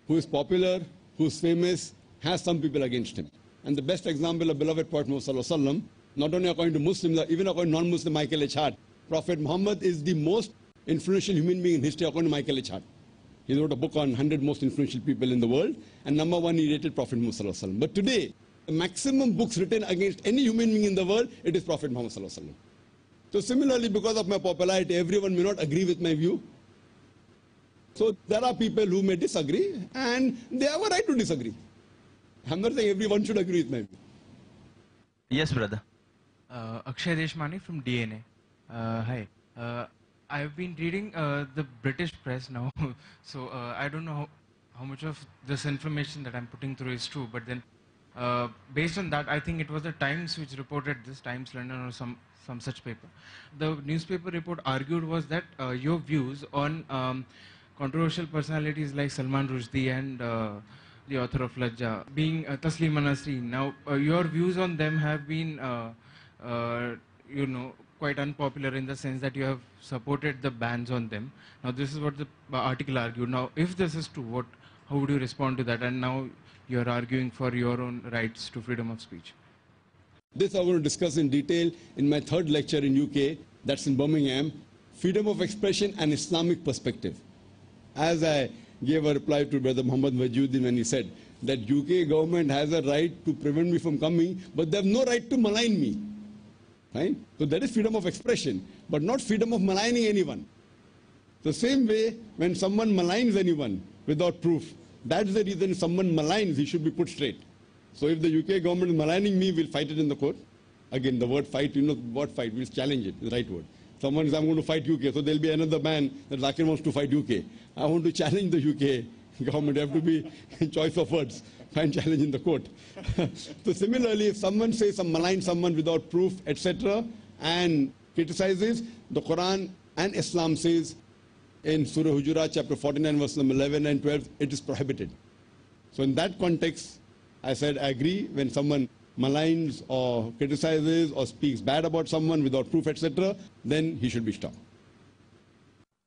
who is popular, who is famous, has some people against him. And the best example of beloved Prophet Muhammad, not only according to Muslims, even according to non-Muslim Michael H. Hart, Prophet Muhammad is the most influential human being in history according to Michael H. Hart. He wrote a book on 100 most influential people in the world, and number 1 he rated Prophet Muhammad. But today, the maximum books written against any human being in the world, it is Prophet Muhammad. So similarly, because of my popularity, everyone may not agree with my view. So there are people who may disagree, and they have a right to disagree. I'm not saying everyone should agree with my view. Yes, brother. Akshay Deshmani from DNA. Hi. I've been reading the British press now, so I don't know how much of this information that I'm putting through is true, but then based on that, I think it was the Times which reported this, Times London or some such paper. The newspaper report argued was that your views on controversial personalities like Salman Rushdie and the author of Lajja, being Taslima Nasreen. Now, your views on them have been, quite unpopular in the sense that you have supported the bans on them. Now, this is what the article argued. Now, if this is true, how would you respond to that? And now you're arguing for your own rights to freedom of speech. This I want to discuss in detail in my third lecture in UK, that's in Birmingham, Freedom of Expression and Islamic Perspective. As I gave a reply to Brother Muhammad Wajuddin when he said that UK government has a right to prevent me from coming, but they have no right to malign me. Right? So that is freedom of expression, but not freedom of maligning anyone. The same way, when someone maligns anyone without proof, that's the reason someone maligns, he should be put straight. So if the UK government is maligning me, we'll fight it in the court. Again, the word fight, what fight? We'll challenge it, the right word. Someone says, I'm going to fight UK, so there'll be another man that Zakir wants to fight UK. I want to challenge the UK government. You have to be in choice of words. Find challenge in the court. So similarly, if someone says malign someone without proof, etc., and criticizes, the Quran And Islam says in Surah Hujurat, chapter 49, verse number 11 and 12, it is prohibited. So in that context, I said, I agree when someone maligns or criticizes or speaks bad about someone without proof, etc., then he should be stopped.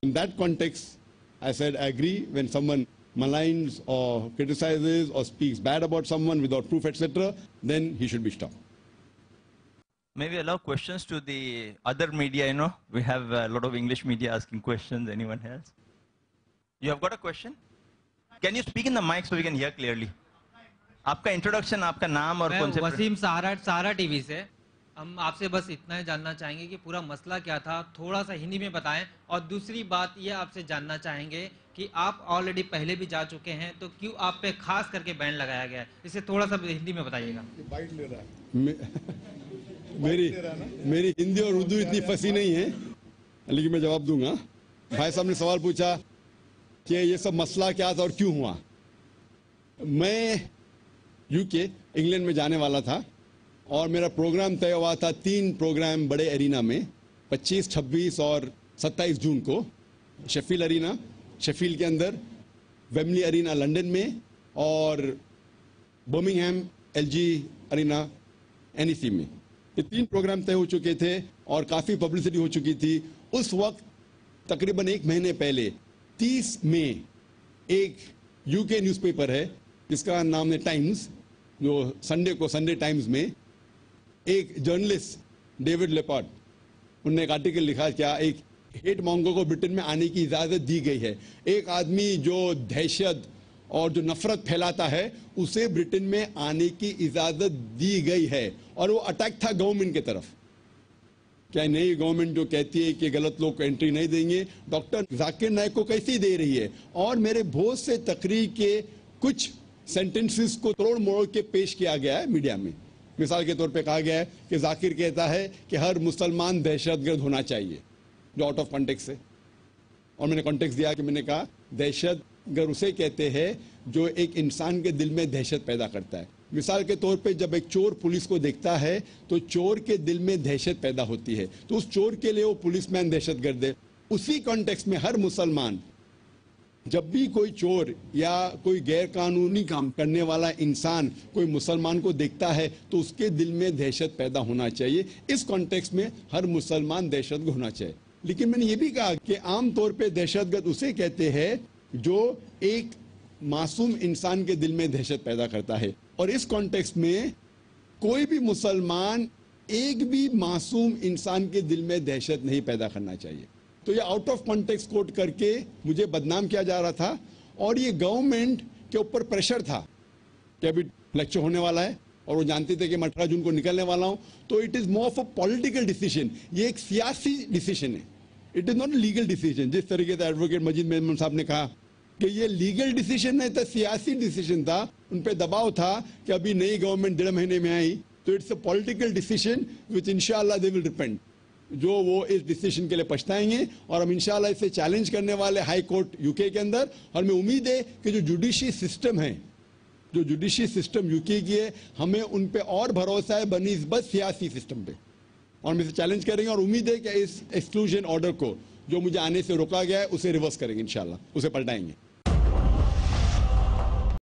In that context, I said, I agree when someone maligns or criticizes or speaks bad about someone without proof, etc., then he should be stopped. Maybe allow questions to the other media, you know. We have a lot of English media asking questions. Anyone else? You have got a question? Can you speak in the mic so we can hear clearly? आपका introduction, आपका नाम और कौन से? वसीम सहारा TV से। हम आपसे बस इतना ही जानना चाहेंगे कि पूरा मसला क्या था, थोड़ा सा हिंदी में बताएं। और दूसरी बात ये आपसे जानना चाहेंगे कि आप ऑलरेडी पहले भी जा चुके हैं, तो क्यों आप पे खास करके बैन लगाया गया है? इसे थोड़ा सा हिंदी में बताइएगा। बाइट ले रहा है। मेरी हिंदी और उर्दू इतनी फंसी नहीं है, लेकिन मैं जवाब दूंगा। भाई साहब ने सवाल पूछा कि ये सब मसला क्या था और क्यों हुआ। मैं यूके इंग्लैंड में जाने वाला था और मेरा प्रोग्राम तय हुआ था 3 प्रोग्राम बड़े एरिना में, 25, 26 और 27 जून को। शेफील्ड एरिना शेफील्ड के अंदर, वेम्बली एरिना लंदन में और बर्मिंघम एलजी एरिना एनईसी में। ये 3 प्रोग्राम तय हो चुके थे और काफ़ी पब्लिसिटी हो चुकी थी। उस वक्त तकरीबन 1 महीने पहले 30 मई एक यूके न्यूज़पेपर है जिसका नाम है टाइम्स, जो संडे को संडे टाइम्स में एक जर्नलिस्ट डेविड लेपर्ड, उन्होंने एक आर्टिकल लिखा क्या एक हेट मॉन्गो को ब्रिटेन में आने की इजाज़त दी गई है। एक आदमी जो दहशत और जो नफरत फैलाता है उसे ब्रिटेन में आने की इजाज़त दी गई है, और वो अटैक था गवर्नमेंट की तरफ। क्या नई गवर्नमेंट जो कहती है कि गलत लोग को एंट्री नहीं देंगे, डॉक्टर जाकिर नाइक को कैसी दे रही है। और मेरे बहुत से तकरीर के कुछ सेंटेंसेस को तोड़ मोड़ के पेश किया गया है मीडिया में। मिसाल के तौर पे कहा गया है कि जाकिर कहता है कि हर मुसलमान दहशतगर्द होना चाहिए, जो आउट ऑफ कॉन्टेक्स्ट है। और मैंने कॉन्टेक्स्ट दिया कि मैंने कहा दहशतगर्द उसे कहते हैं जो एक इंसान के दिल में दहशत पैदा करता है। मिसाल के तौर पे जब एक चोर पुलिस को देखता है तो चोर के दिल में दहशत पैदा होती है, तो उस चोर के लिए वो पुलिसमैन दहशतगर्द है। उसी कॉन्टेक्स्ट में हर मुसलमान जब भी कोई चोर या कोई गैर कानूनी काम करने वाला इंसान कोई मुसलमान को देखता है तो उसके दिल में दहशत पैदा होना चाहिए। इस कॉन्टेक्स्ट में हर मुसलमान दहशतगर्द होना चाहिए। लेकिन मैंने ये भी कहा कि आम तौर पे दहशतगर्द उसे कहते हैं जो एक मासूम इंसान के दिल में दहशत पैदा करता है, और इस कॉन्टेक्स्ट में कोई भी मुसलमान एक भी मासूम इंसान के दिल में दहशत नहीं पैदा करना चाहिए। तो ये आउट ऑफ कॉन्टेक्स्ट कोट करके मुझे बदनाम किया जा रहा था, और ये गवर्नमेंट के ऊपर प्रेशर था कि अभी लेक्चर होने वाला है और वो जानते थे कि मैं 18 जून को निकलने वाला हूं, तो it is more of a political decision. ये एक सियासी डिसीजन है, it is not a legal decision. जिस तरीके से एडवोकेट मजीद मेमन साहब ने कहा कि ये लीगल डिसीजन नहीं था, सियासी डिसीजन था। उन पे दबाव था कि अभी नई गवर्नमेंट 1.5 महीने में आई, तो it's a political decision which इंशाल्लाह दे विल रिपेंट। जो वो इस डिसीजन के लिए पछताएंगे, और हम इंशाल्लाह इसे चैलेंज करने वाले हाई कोर्ट यूके के अंदर। और हमें उम्मीद है कि जो जुडिशरी सिस्टम है, जो जुडिशरी सिस्टम यूके की है, हमें उन पे और भरोसा है बनिस्बत सियासी सिस्टम पे, और हम इसे चैलेंज करेंगे। और उम्मीद है कि इस एक्सक्लूजन ऑर्डर को जो मुझे आने से रोका गया है उसे रिवर्स करेंगे, इंशाल्लाह उसे पलटाएंगे।